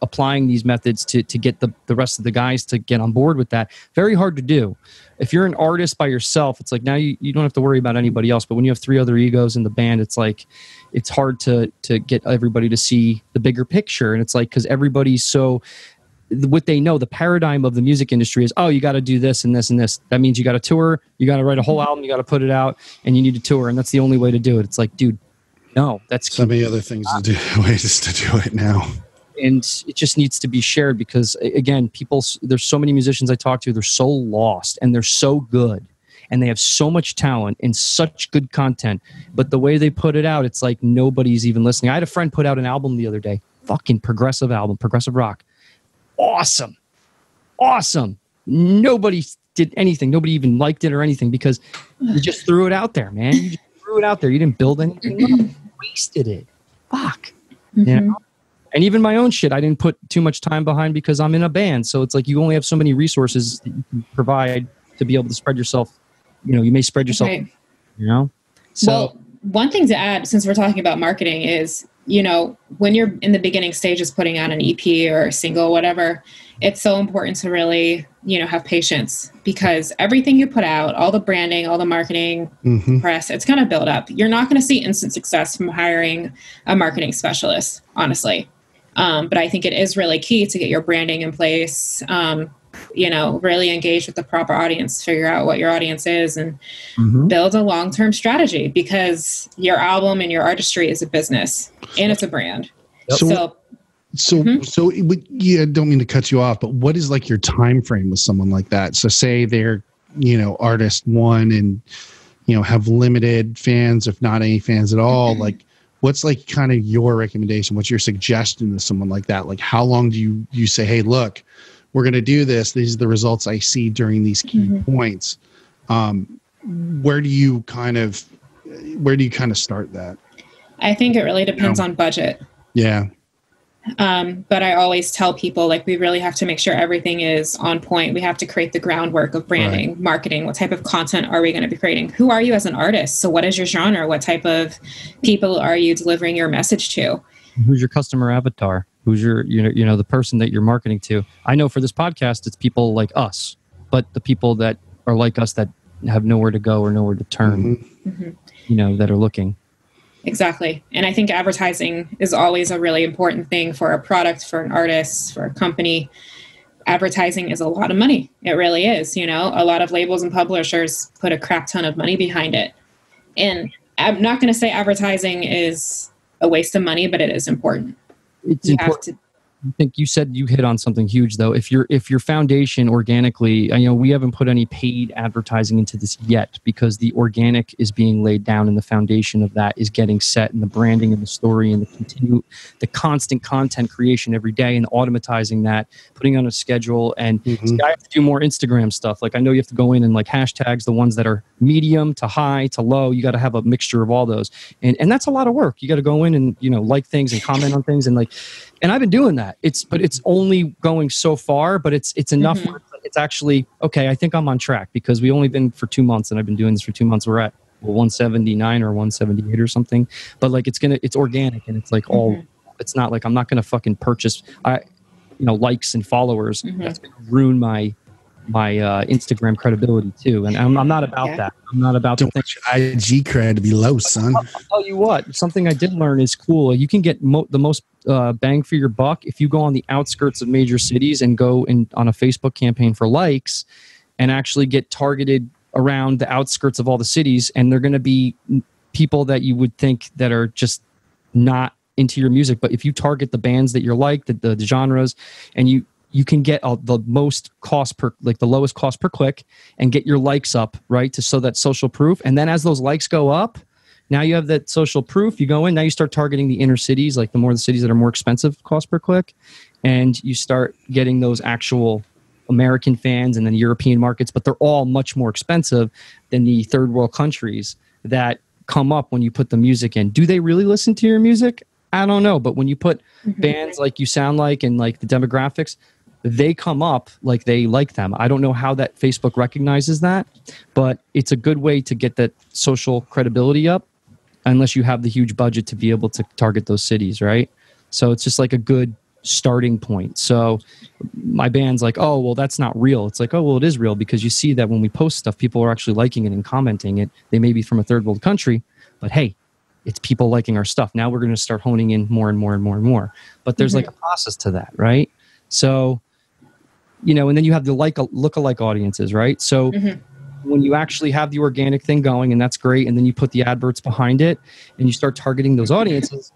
applying these methods to get the rest of the guys to get on board with that. Very hard to do. If you're an artist by yourself, it's like now you don't have to worry about anybody else. But when you have 3 other egos in the band, it's like it's hard to get everybody to see the bigger picture. And it's like, because everybody's so, what they know, the paradigm of the music industry is, oh, you got to do this and this and this. That means you got to tour, you got to write a whole album, you got to put it out, and you need to tour, and that's the only way to do it. It's like, dude, no, that's so many other things to do, ways to do it now. And it just needs to be shared, because again, there's so many musicians I talk to, they're so lost and they're so good and they have so much talent and such good content, but the way they put it out, it's like nobody's even listening. I had a friend put out an album the other day, fucking progressive album, progressive rock. Awesome. Nobody did anything. Nobody even liked it or anything, because you just threw it out there, man. You just threw it out there. You didn't build anything. You wasted it. Fuck. And even my own shit, I didn't put too much time behind because I'm in a band. So it's like you only have so many resources that you can provide to be able to spread yourself. You may spread yourself, right. So, well, one thing to add, since we're talking about marketing, is, when you're in the beginning stages putting out an EP or a single, whatever, it's so important to really, have patience, because everything you put out, all the branding, all the marketing, press, it's going to build up. You're not going to see instant success from hiring a marketing specialist, honestly. But I think it is really key to get your branding in place, really engage with the proper audience, figure out what your audience is, and build a long-term strategy, because your album and your artistry is a business and it's a brand. So I don't mean to cut you off, but what is like your time frame with someone like that? So say they're, artist one and, have limited fans, if not any fans at all. Like, what's like kind of your recommendation? What's your suggestion to someone like that? Like, how long do you say, hey, look, we're going to do this. These are the results I see during these key points. Where do you kind of start that? I think it really depends on budget. Yeah. But I always tell people, we really have to make sure everything is on point. We have to create the groundwork of branding, marketing. What type of content are we going to be creating? Who are you as an artist? So what is your genre? What type of people are you delivering your message to? Who's your customer avatar? Who's your, the person that you're marketing to? I know for this podcast, it's people like us, but the people that are like us that have nowhere to go or nowhere to turn, that are looking. Exactly. And I think advertising is always a really important thing for a product, for an artist, for a company. Advertising is a lot of money. It really is. A lot of labels and publishers put a crap ton of money behind it. And I'm not going to say advertising is a waste of money, but it is important. I think you said you hit on something huge though. If your foundation organically, we haven't put any paid advertising into this yet because the organic is being laid down and the foundation of that is getting set, and the branding and the story and the constant content creation every day and automatizing that, putting on a schedule. And see, I have to do more Instagram stuff. Like I know you have to go in and like hashtags the ones that are medium to high to low. You got to have a mixture of all those, and that's a lot of work. You got to go in and like things and comment on things and I've been doing that. But it's only going so far, but it's enough. It's actually okay. I think I'm on track because we only been for 2 months, and I've been doing this for 2 months. We're at 179 or 178 or something. But like it's organic, and it's like all. It's not like I'm not gonna fucking purchase likes and followers. That's gonna ruin my Instagram credibility too, and I'm not about that. I'm not about to think IG cred to be low, son. I'll tell you what, something I did learn is cool. You can get the most bang for your buck if you go on the outskirts of major cities and go on a Facebook campaign for likes, and actually get targeted around the outskirts of all the cities, and they're going to be people that you would think that are just not into your music. But if you target the bands that you're like, the genres, and you can get the most cost per, like the lowest cost per click, and get your likes up, right? So that social proof. And then as those likes go up, now you have that social proof. You go in, now you start targeting the inner cities, like the cities that are more expensive cost per click. And you start getting those actual American fans and then European markets, but they're all much more expensive than the third world countries that come up when you put the music in. Do they really listen to your music? I don't know. But when you put bands like You Sound Like and like the demographics, they come up like they like them. I don't know how that Facebook recognizes that, but it's a good way to get that social credibility up, unless you have the huge budget to be able to target those cities, right? So it's just like a good starting point. So my band's like, oh, well, that's not real. It's like, oh, well, it is real, because you see that when we post stuff, people are actually liking it and commenting it. They may be from a third world country, but hey, it's people liking our stuff. Now we're going to start honing in more and more and more and more. But there's like a process to that, right? So, and then you have the lookalike audiences, right? So when you actually have the organic thing going, and that's great, and then you put the adverts behind it, and you start targeting those audiences,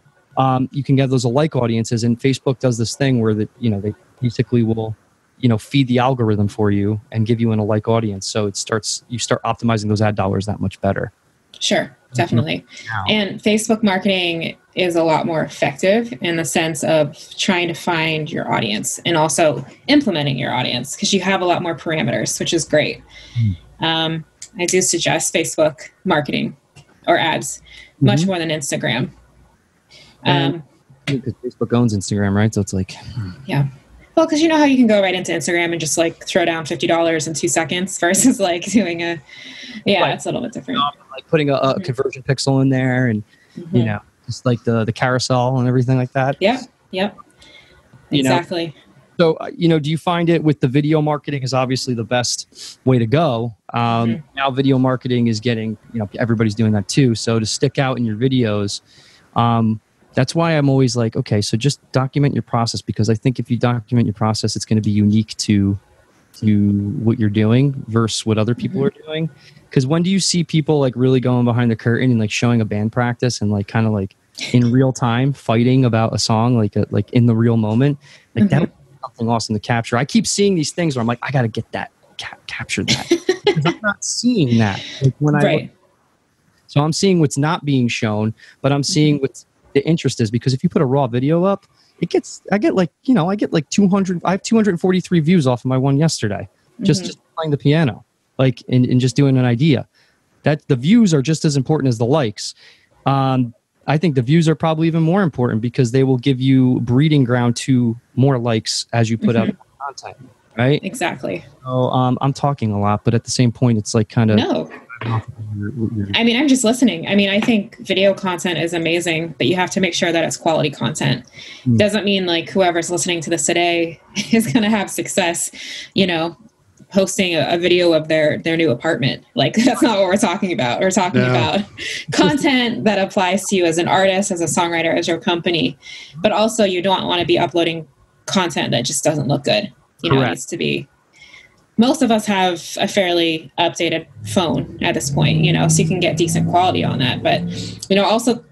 you can get those alike audiences. And Facebook does this thing where they basically will, feed the algorithm for you and give you an alike audience. So you start optimizing those ad dollars that much better. Sure, definitely. And Facebook marketing is a lot more effective in the sense of trying to find your audience and also implementing your audience, because you have a lot more parameters, which is great. I do suggest Facebook marketing or ads much more than Instagram. Because Facebook owns Instagram, right? So it's like... Yeah. Well, because you know how you can go right into Instagram and just like throw down $50 in 2 seconds versus like doing a... Yeah, right. It's a little bit different. Like putting a conversion pixel in there and, just like the carousel and everything like that. Yeah. Yep. Exactly. So, do you find it with the video marketing is obviously the best way to go? Now video marketing is getting, everybody's doing that too. So to stick out in your videos, that's why I'm always like, okay, so just document your process, because I think if you document your process, it's going to be unique to what you're doing versus what other people are doing. Because when do you see people like really going behind the curtain and like showing a band practice and like kind of like in real time fighting about a song, like in the real moment? Like that would be something awesome to capture. I keep seeing these things where I'm like, I got to get that, capture that. Because I'm not seeing that. Like when so I'm seeing what's not being shown, but I'm seeing what the interest is. Because if you put a raw video up, I get like 200, I have 243 views off of my one yesterday, just playing the piano, like, and just doing an idea. That the views are just as important as the likes. I think the views are probably even more important, because they will give you breeding ground to more likes as you put out content, right? Exactly. So I'm talking a lot, but at the same point, it's like kind of... No. I mean, I'm just listening. I mean, I think video content is amazing, but you have to make sure that it's quality content. Doesn't mean like whoever's listening to this today is going to have success, posting a video of their new apartment. Like, that's not what we're talking about. We're talking about content that applies to you as an artist, as a songwriter, as your company. But also, you don't want to be uploading content that just doesn't look good. It needs to be... Most of us have a fairly updated phone at this point, so you can get decent quality on that. But, also,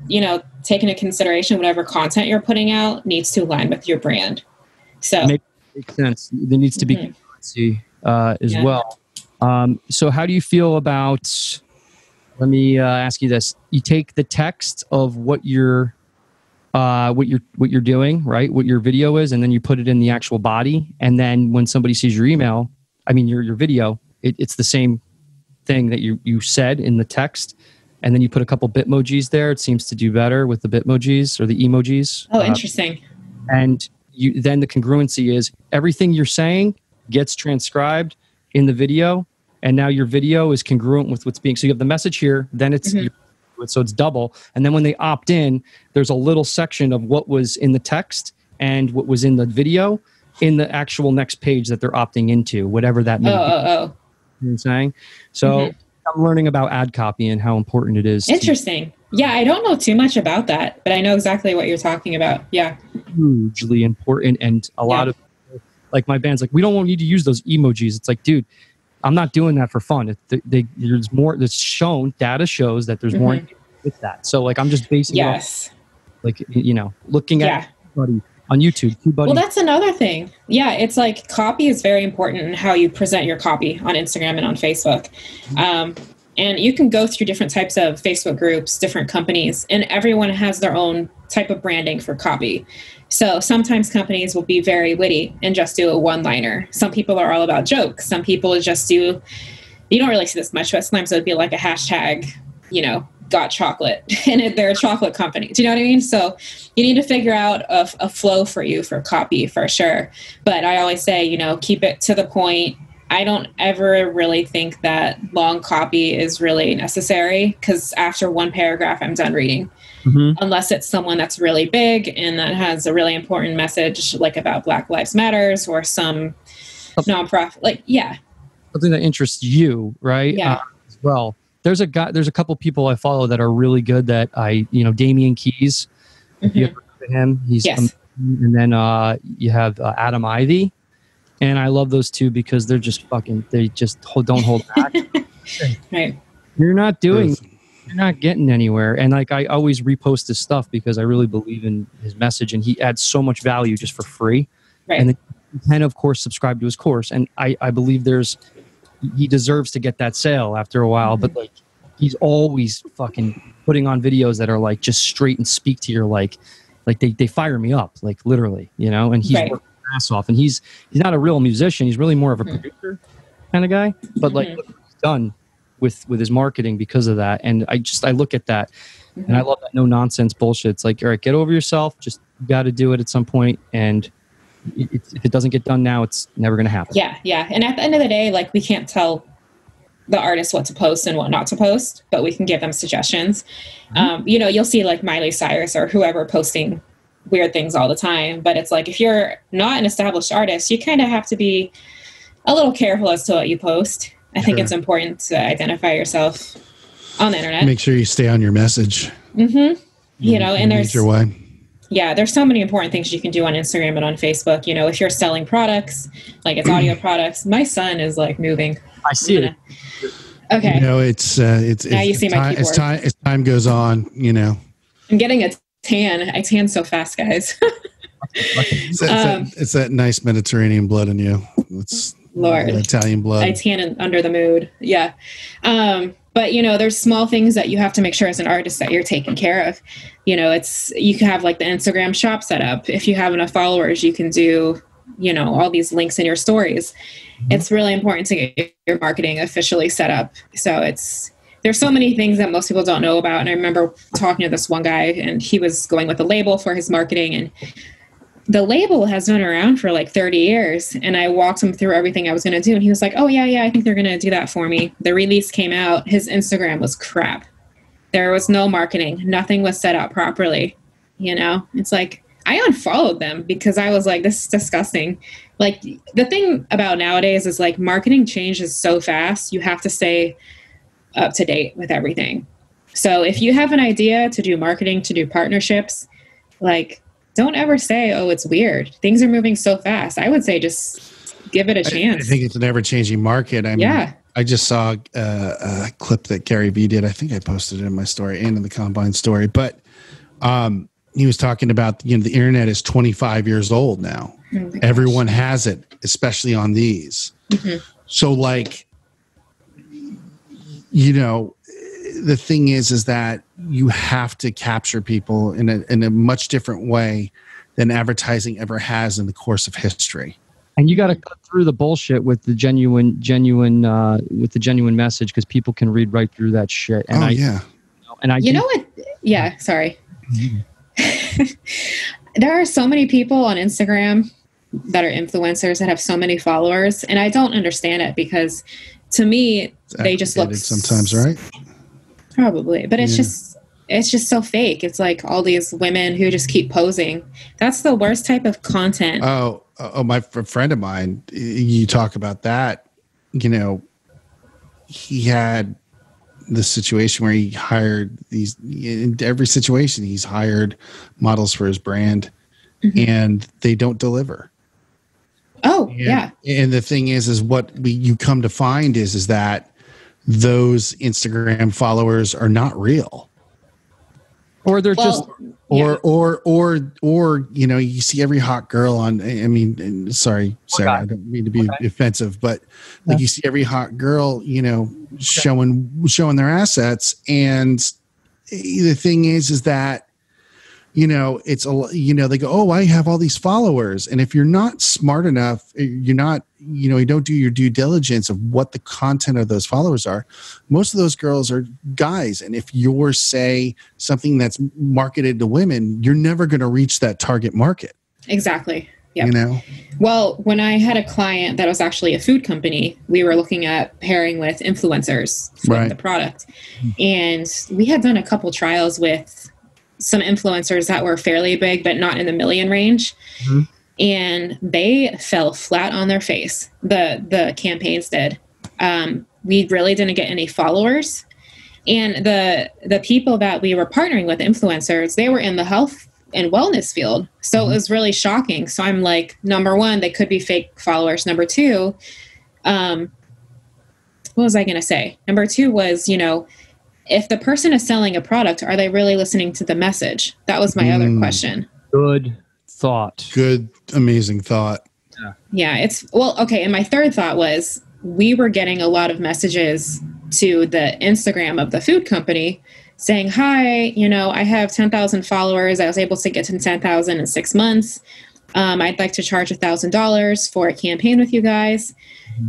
take into consideration whatever content you're putting out needs to align with your brand. So makes sense. There needs to be congruency as well. So how do you feel about, let me ask you this. You take the text of what you're doing, right? What your video is, and then you put it in the actual body. And then when somebody sees your your video, it's the same thing that you said in the text. And then you put a couple Bitmojis there. It seems to do better with the Bitmojis or the emojis. Oh, interesting. And then the congruency is everything you're saying gets transcribed in the video. And now your video is congruent with what's being, so you have the message here, then it's, so it's double. And then when they opt in, there's a little section of what was in the text and what was in the video in the actual next page that they're opting into, whatever that may be. You know what I'm saying? So I'm learning about ad copy and how important it is. Interesting. Yeah, I don't know too much about that, but I know exactly what you're talking about. Yeah. Hugely important. And a lot of, like my band's like, we don't need to use those emojis. It's like, dude, I'm not doing that for fun. There's more that's shown, data shows that there's more with that. So like, I'm just basing off, like, looking at everybody on YouTube. Well, that's another thing. Yeah. It's like copy is very important in how you present your copy on Instagram and on Facebook. And you can go through different types of Facebook groups, different companies, and everyone has their own type of branding for copy. So sometimes companies will be very witty and just do a one-liner. Some people are all about jokes. Some people just do, you don't really see this much, but sometimes it would be like a hashtag, got chocolate, and they're a chocolate company. Do you know what I mean? So you need to figure out a flow for you for copy for sure. But I always say, keep it to the point. I don't ever really think that long copy is really necessary because after one paragraph, I'm done reading. Unless it's someone that's really big and that has a really important message, like about Black Lives Matters or some nonprofit, something that interests you, right? Yeah. As well, there's a couple people I follow that are really good. That Damian Keys. If you ever heard of him, he's and then you have Adam Ivy, and I love those two because they're just they just don't hold back. Right. You're not getting anywhere. And like, I always repost his stuff because I really believe in his message and he adds so much value just for free. Right. And then you can, of course, subscribe to his course. And I believe he deserves to get that sale after a while, but like, he's always fucking putting on videos that are like, just straight and speak to your, like they fire me up, like literally, and he's working his ass off and he's not a real musician. He's really more of a producer kind of guy, but like look what he's done with his marketing because of that. And I look at that and I love that no nonsense bullshit. It's like, all right, get over yourself. Just got to do it at some point. And if it doesn't get done now, it's never going to happen. Yeah. Yeah. And at the end of the day, like we can't tell the artist what to post and what not to post, but we can give them suggestions. You'll see like Miley Cyrus or whoever posting weird things all the time, but it's like, if you're not an established artist, you kind of have to be a little careful as to what you post. I think it's important to identify yourself on the internet. Make sure you stay on your message. And there's your way. Yeah, there's so many important things you can do on Instagram and on Facebook. If you're selling products, like it's audio products. My son is like moving. I see it. Okay. It's now you see my keyboard. As time goes on, I'm getting a tan. I tan so fast, guys. It's that nice Mediterranean blood in you. It's Lord, Italian blood. I tan under the mood. Yeah. But there's small things that you have to make sure as an artist that you're taking care of. You can have like the Instagram shop set up. If you have enough followers, you can do, all these links in your stories. It's really important to get your marketing officially set up. So there's so many things that most people don't know about. And I remember talking to this one guy and he was going with a label for his marketing, and the label has been around for like 30 years. And I walked him through everything I was going to do. And he was like, oh yeah, I think they're going to do that for me. The release came out. His Instagram was crap. There was no marketing. Nothing was set up properly. It's like, I unfollowed them because I was like, this is disgusting. Like the thing about nowadays is like marketing changes so fast. You have to stay up to date with everything. So if you have an idea to do marketing, to do partnerships, like, don't ever say, oh, it's weird. Things are moving so fast. I would say just give it a chance. I think it's an ever-changing market. I just saw a clip that Gary Vee did. I think I posted it in my story and in the Combine story. But he was talking about, the internet is 25 years old now. Everyone has it, especially on these. So like, you know, the thing is that you have to capture people in a much different way than advertising ever has in the course of history. And you got to cut through the bullshit with the genuine message, because people can read right through that shit. And you know what? Yeah, sorry. There are so many people on Instagram that are influencers that have so many followers, and I don't understand it, because to me, they just look sometimes, right? Probably, but it's just so fake. It's like all these women who just keep posing. That's the worst type of content. Oh, my friend of mine, you talk about that, you know, he had this situation where he hired in every situation, he's hired models for his brand, and they don't deliver. Oh, yeah. And the thing is what you come to find is that those Instagram followers are not real. Or they're or you know, you see every hot girl on, I mean, sorry, Sarah, I don't mean to be offensive, but like you see every hot girl, you know, showing their assets. And the thing is that, you know, they go, oh, I have all these followers. And if you're not smart enough, you don't do your due diligence of what the content of those followers are. Most of those girls are guys. And if you're, say, something that's marketed to women, you're never going to reach that target market. Exactly. Yep. You know? Well, when I had a client that was actually a food company, we were looking at pairing with influencers for the product. And we had done a couple trials with some influencers that were fairly big, but not in the million range. And they fell flat on their face. The campaigns did. We really didn't get any followers. And the people that we were partnering with, influencers, they were in the health and wellness field. So it was really shocking. So I'm like, number one, they could be fake followers. Number two, what was I going to say? Number two was, you know, if the person is selling a product, are they really listening to the message? That was my other question. Good thought. Good, amazing thought. Yeah, okay. And my third thought was, we were getting a lot of messages to the Instagram of the food company saying, hi, you know, I have 10,000 followers. I was able to get to 10,000 in 6 months. I'd like to charge $1,000 for a campaign with you guys.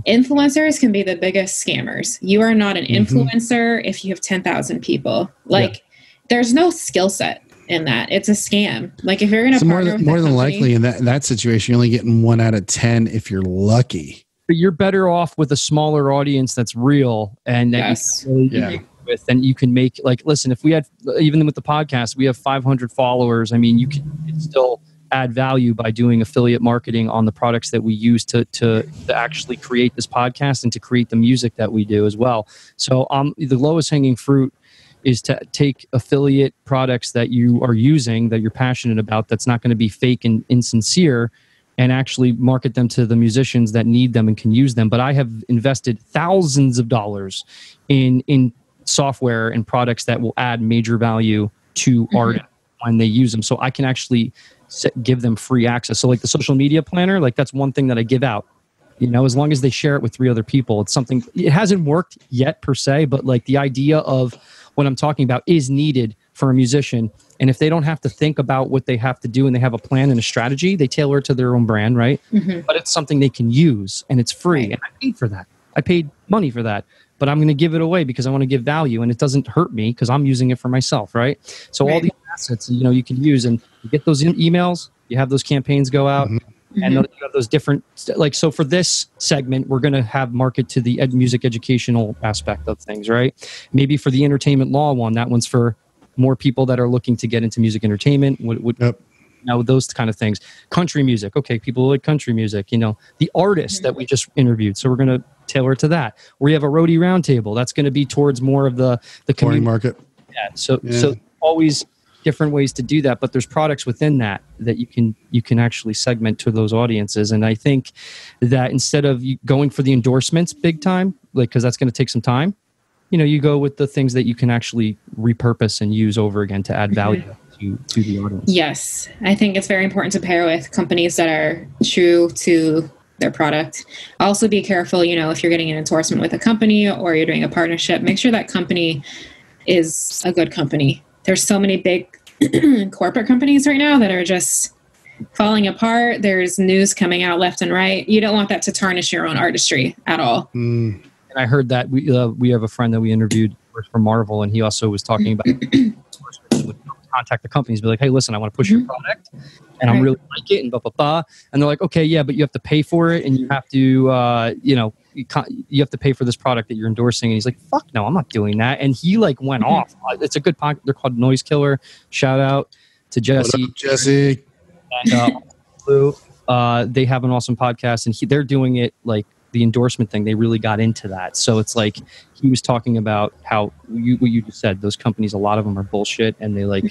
Influencers can be the biggest scammers. You are not an influencer if you have 10,000 people. Like, there's no skill set in that. It's a scam. Like, if you're going to partner more than likely in that situation, you're only getting 1 out of 10 if you're lucky. But you're better off with a smaller audience that's real and that you can really with, and you can make, like, listen, if we had, even with the podcast, we have 500 followers. I mean, you can still add value by doing affiliate marketing on the products that we use to actually create this podcast and to create the music that we do as well. So the lowest hanging fruit is to take affiliate products that you are using, that you're passionate about, that's not going to be fake and insincere, and actually market them to the musicians that need them and can use them. But I have invested thousands of dollars in software and products that will add major value to artists when they use them. So I can actually give them free access. So like the social media planner, like that's one thing that I give out, you know, as long as they share it with 3 other people. It's something, it hasn't worked yet per se, but like the idea of what I'm talking about is needed for a musician. And if they don't have to think about what they have to do and they have a plan and a strategy, they tailor it to their own brand, right? But it's something they can use and it's free. And I paid for that. I paid money for that. But I'm going to give it away because I want to give value, and it doesn't hurt me because I'm using it for myself, right? So all these assets, you know, you can use, and you get those emails, you have those campaigns go out, and you have those different, like, so for this segment, we're going to have market to the music educational aspect of things, right? Maybe for the entertainment law one, that one's for more people that are looking to get into music entertainment, you know, those kind of things. Country music, okay, people like country music, you know, the artists that we just interviewed, so we're going to tailor it to that. We have a roadie roundtable, that's going to be towards more of the community market. Yeah. So always different ways to do that, but there's products within that you can actually segment to those audiences. And I think that instead of going for the endorsements big time, like, because that's going to take some time, you know, you go with the things that you can actually repurpose and use over again to add value. to the audience. Yes, I think it's very important to pair with companies that are true to their product. Also be careful, if you're getting an endorsement with a company or you're doing a partnership, make sure that company is a good company. There's so many big corporate companies right now that are just falling apart. There's news coming out left and right. You don't want that to tarnish your own artistry at all. And I heard that we have a friend that we interviewed from Marvel, and he also was talking about contact the companies, be like, hey, listen, I want to push your product and I really like it and blah, blah, blah. And they're like, okay, yeah, but you have to pay for it and you have to, you have to pay for this product that you're endorsing. And he's like, fuck no, I'm not doing that. And he went off. It's a good podcast. They're called Noise Killer. Shout out to Jesse. What up, Jesse? And Lou, they have an awesome podcast, and they're doing it the endorsement thing. They really got into that. So it's he was talking about how what you just said, those companies, a lot of them are bullshit, and they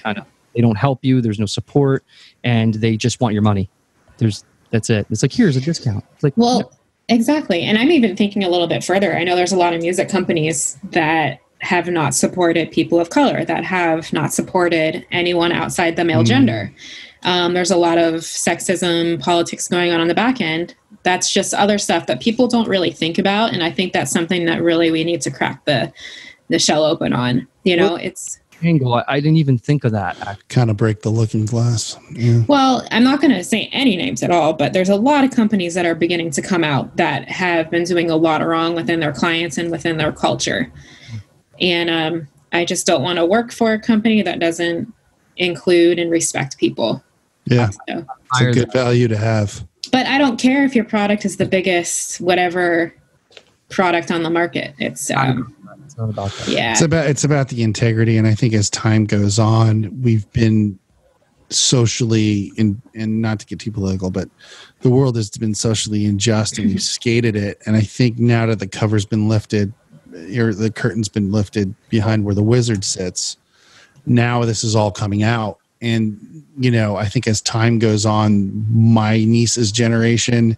they don't help you. There's no support, and they just want your money. That's it. It's here's a discount. It's exactly. And I'm even thinking a little bit further. I know there's a lot of music companies that have not supported people of color, that have not supported anyone outside the male gender. There's a lot of sexism, politics going on the back end. That's just other stuff that people don't really think about. And I think that's something that really we need to crack the shell open on. It's angle. I didn't even think of that. Kind of break the looking glass. Yeah. Well, I'm not going to say any names at all, but there's a lot of companies that are beginning to come out that have been doing a lot wrong within their clients and within their culture. And I just don't want to work for a company that doesn't include and respect people. Yeah, it's a good value to have. But I don't care if your product is the biggest whatever product on the market. It's not about that. Yeah, it's about the integrity. And I think as time goes on, we've been socially and not to get too political, but the world has been socially unjust, and we've skated it. And I think now that the cover's been lifted, or the curtain's been lifted behind where the wizard sits, now this is all coming out. And, I think as time goes on, my niece's generation,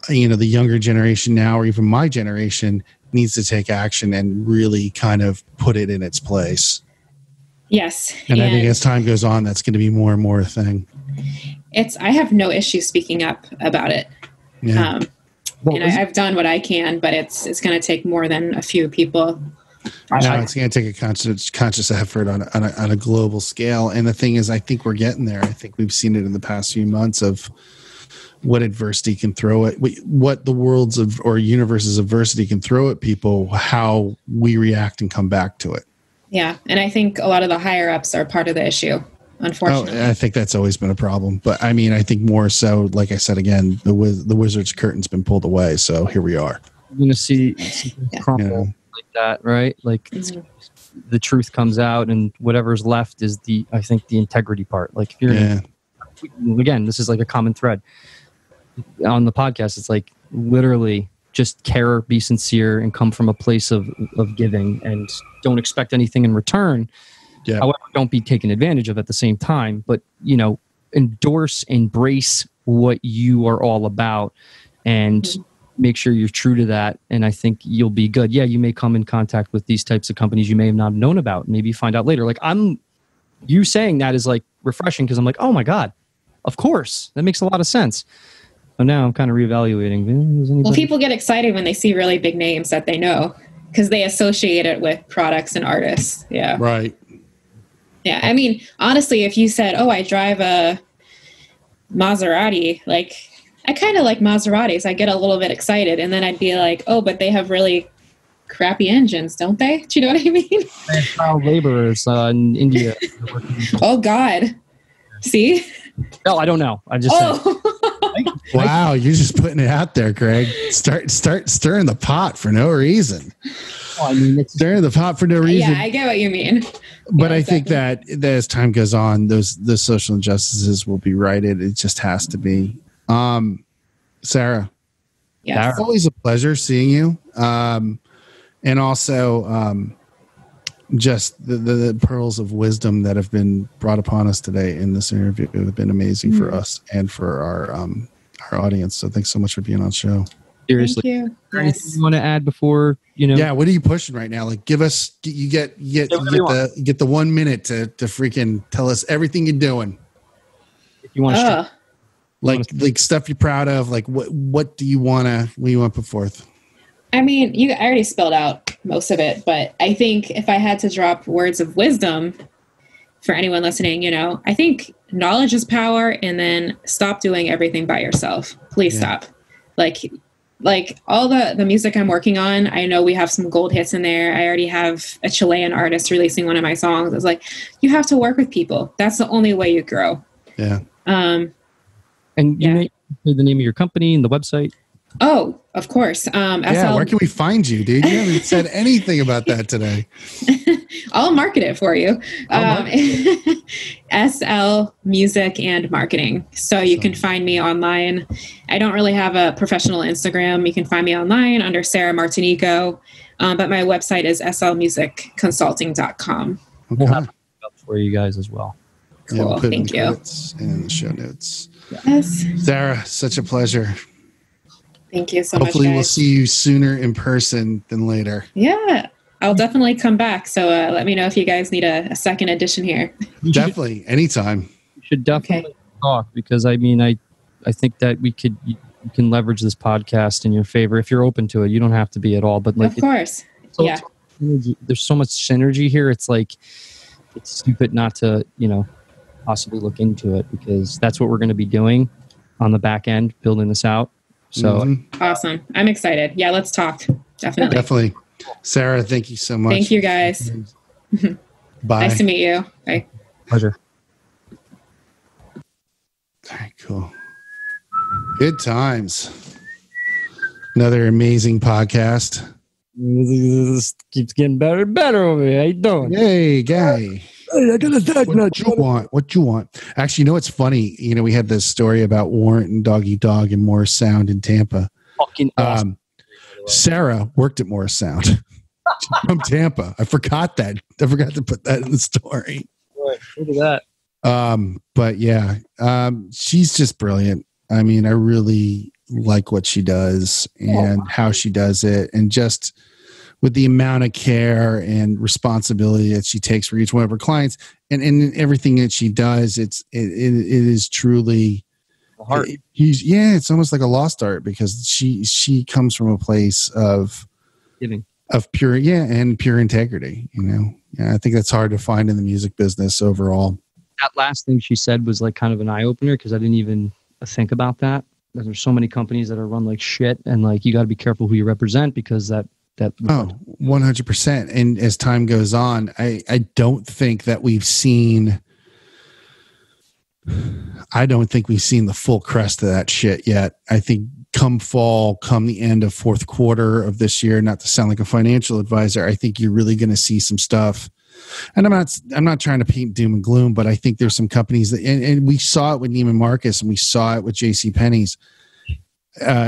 the younger generation now, or even my generation, needs to take action and really kind of put it in its place. Yes. And I think as time goes on, that's going to be more and more a thing. I have no issue speaking up about it. Yeah. I've done what I can, but it's going to take more than a few people. No, it's going to take a conscious effort on a global scale. And the thing is, I think we're getting there. I think we've seen it in the past few months of what adversity can throw at what the worlds of or universes of adversity can throw at people, how we react and come back to it. Yeah. And I think a lot of the higher ups are part of the issue, unfortunately. I think that's always been a problem. But I mean, I think more so, like I said, again, the wizard's curtain's been pulled away. So here we are. You're going to see crumble. Like that, right? The truth comes out, and whatever's left is I think the integrity part. If you're again, this is a common thread on the podcast. It's literally just care, be sincere, and come from a place of giving, and don't expect anything in return. Yeah. However, don't be taken advantage of at the same time. But embrace, embrace what you are all about, and make sure you're true to that, and I think you'll be good. Yeah, you may come in contact with these types of companies you may have not known about. Maybe you find out later. You saying that is refreshing, because I'm oh my God, of course. That makes a lot of sense. But now I'm kind of reevaluating. Well, people get excited when they see really big names that they know, because they associate it with products and artists. Yeah. Right. Yeah. I mean, honestly, if you said, I drive a Maserati, I kind of like Maseratis. I get a little bit excited, and then I'd be but they have really crappy engines, don't they? Do you know what I mean? Child laborers in India. Oh God. See? No, I don't know. I just wow, you're just putting it out there, Greg. Start stirring the pot for no reason. Well, I mean, it's stirring the pot for no reason. Yeah, I get what you mean. But I think that as time goes on, the social injustices will be righted. It just has to be. Sarah, yes. It's always a pleasure seeing you. And also, just the pearls of wisdom that have been brought upon us today in this interview have been amazing for us and for our audience. So thanks so much for being on the show. Seriously. Thank you. Anything you want to add before, Yeah, what are you pushing right now? Like, give us, you get the 1 minute to freaking tell us everything you're doing. If you want to, like stuff you're proud of. Like, what do you want to put forth? I mean, I already spelled out most of it, but I think if I had to drop words of wisdom for anyone listening, I think knowledge is power, and then stop doing everything by yourself. Please stop. Like all the music I'm working on, I know we have some gold hits in there. I already have a Chilean artist releasing one of my songs. It's like, you have to work with people. That's the only way you grow. Yeah. And you may say the name of your company and the website. Oh, of course. Where can we find you, dude? You haven't said anything about that today. I'll market it for you. SL Music and Marketing. So you can find me online. I don't really have a professional Instagram. You can find me online under Sarah Martinico. But my website is slmusicconsulting.com. Okay. We'll have it up for you guys as well. Cool. Yeah, we'll put Thank it in you. credits and in the show notes. Yes. Sarah, such a pleasure. Thank you so much. Hopefully guys. we'll see you sooner in person than later. Yeah, I'll definitely come back. So let me know if you guys need a second edition here. Definitely, anytime. You should definitely talk, because I mean, I think that you can leverage this podcast in your favor if you're open to it. You don't have to be at all, but like, Of course. there's so much synergy here. It's like, it's stupid not to, possibly look into it, because that's what we're going to be doing on the back end, building this out. So Awesome. I'm excited. Yeah, let's talk. Definitely. Sarah, thank you so much. Thank you, guys. Bye. Nice to meet you. Bye. Pleasure. All right, cool. Good times. Another amazing podcast. This keeps getting better and better over here. How you doing? Hey, guy. Hey, I got a tag. What you want? Actually, it's funny. We had this story about Warrant and Dog Eat Dog and Morris Sound in Tampa. Fucking awesome. Sarah worked at Morris Sound. She's from Tampa. I forgot that. I forgot to put that in the story. Boy, look at that. But yeah, she's just brilliant. I mean, I really like what she does and how she does it, and just with the amount of care and responsibility that she takes for each one of her clients, and everything that she does, it is truly heart. It's almost like a lost art, because she comes from a place of Giving. Of pure integrity. I think that's hard to find in the music business overall. That last thing she said was like kind of an eye opener, because I didn't even think about that. There's so many companies that are run like shit, and like, you got to be careful who you represent, because that 100%. And as time goes on, I don't think that we've seen the full crest of that shit yet. I think come the end of fourth quarter of this year, not to sound like a financial advisor, I think you're really going to see some stuff. And I'm not trying to paint doom and gloom, but I think there's some companies that, and we saw it with Neiman Marcus, and we saw it with JCPenney's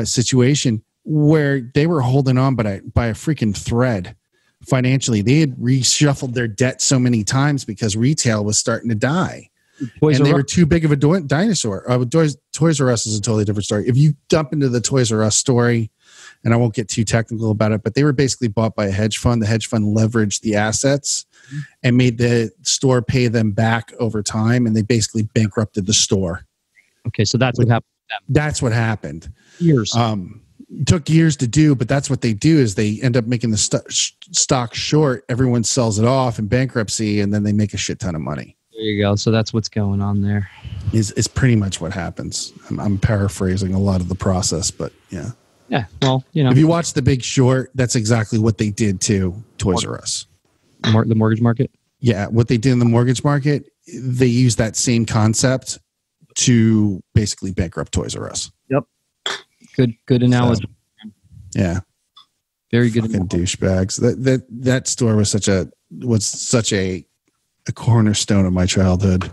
situation, where they were holding on by a freaking thread financially. They had reshuffled their debt so many times because retail was starting to die. And they were too big of a dinosaur. Toys R Us is a totally different story. If you dump into the Toys R Us story, and I won't get too technical about it, but they were basically bought by a hedge fund. The hedge fund leveraged the assets and made the store pay them back over time, and they basically bankrupted the store. Okay, so that's what happened. That's what happened. Years. It took years to do, but that's what they do, is they end up making the stock short. Everyone sells it off in bankruptcy, and then they make a shit ton of money. There you go. So that's what's going on there. Is pretty much what happens. I'm paraphrasing a lot of the process, but yeah. Yeah. Well, if you watch The Big Short, that's exactly what they did to Toys R Us. The mortgage market? Yeah. What they did in the mortgage market, they used that same concept to basically bankrupt Toys R Us. Yep. Good analogy. So, yeah. Very good. Fucking douchebags. That store was such a cornerstone of my childhood,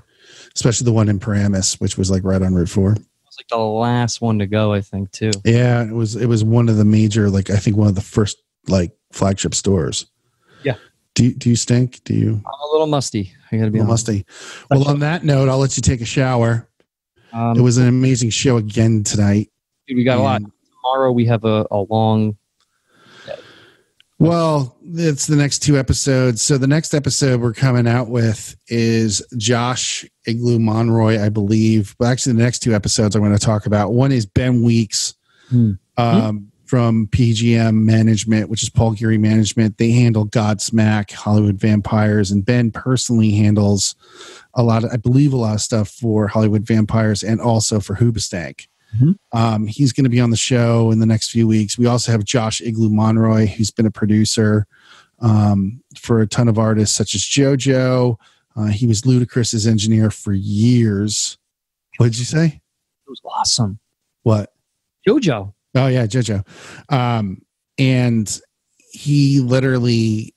especially the one in Paramus, which was like right on Route 4. It was like the last one to go, I think, too. Yeah, it was one of the major, like, I think one of the first like flagship stores. Yeah. Do you stink? Do you? I'm a little musty. I gotta be honest. Musty. Well, on that note, I'll let you take a shower. It was an amazing show again tonight. Dude, we got a lot. tomorrow we have a long. Well, it's the next 2 episodes. So the next episode we're coming out with is Josh Igloo Monroy, I believe. But actually, the next 2 episodes I'm going to talk about. One is Ben Weeks from PGM Management, which is Paul Geary Management. They handle Godsmack, Hollywood Vampires, and Ben personally handles a lot of stuff for Hollywood Vampires and also for Hoobastank. He's going to be on the show in the next few weeks. We also have Josh Igloo Monroy, who's been a producer for a ton of artists such as JoJo. He was Ludacris's engineer for years. What did you say? It was awesome. What? JoJo. Oh yeah, JoJo. And he literally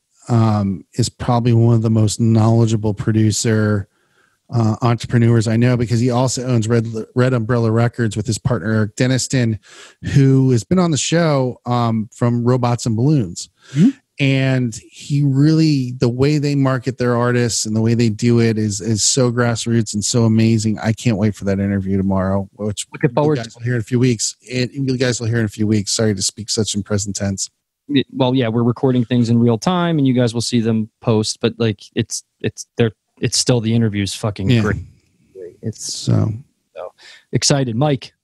is probably one of the most knowledgeable entrepreneurs I know, because he also owns Red Umbrella Records with his partner Eric Deniston, who has been on the show from Robots and Balloons. And he really, the way they market their artists and the way they do it is so grassroots and so amazing. I can't wait for that interview tomorrow, which looking forward you guys will hear in a few weeks. Sorry to speak such in present tense. Well, yeah, we're recording things in real time and you guys will see them post, but like it's still, the interview's fucking great. It's so excited. Mike.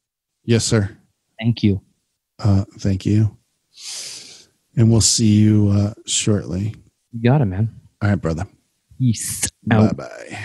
Yes, sir. Thank you. Thank you. And we'll see you shortly. You got it, man. All right, brother. Peace. Bye-bye.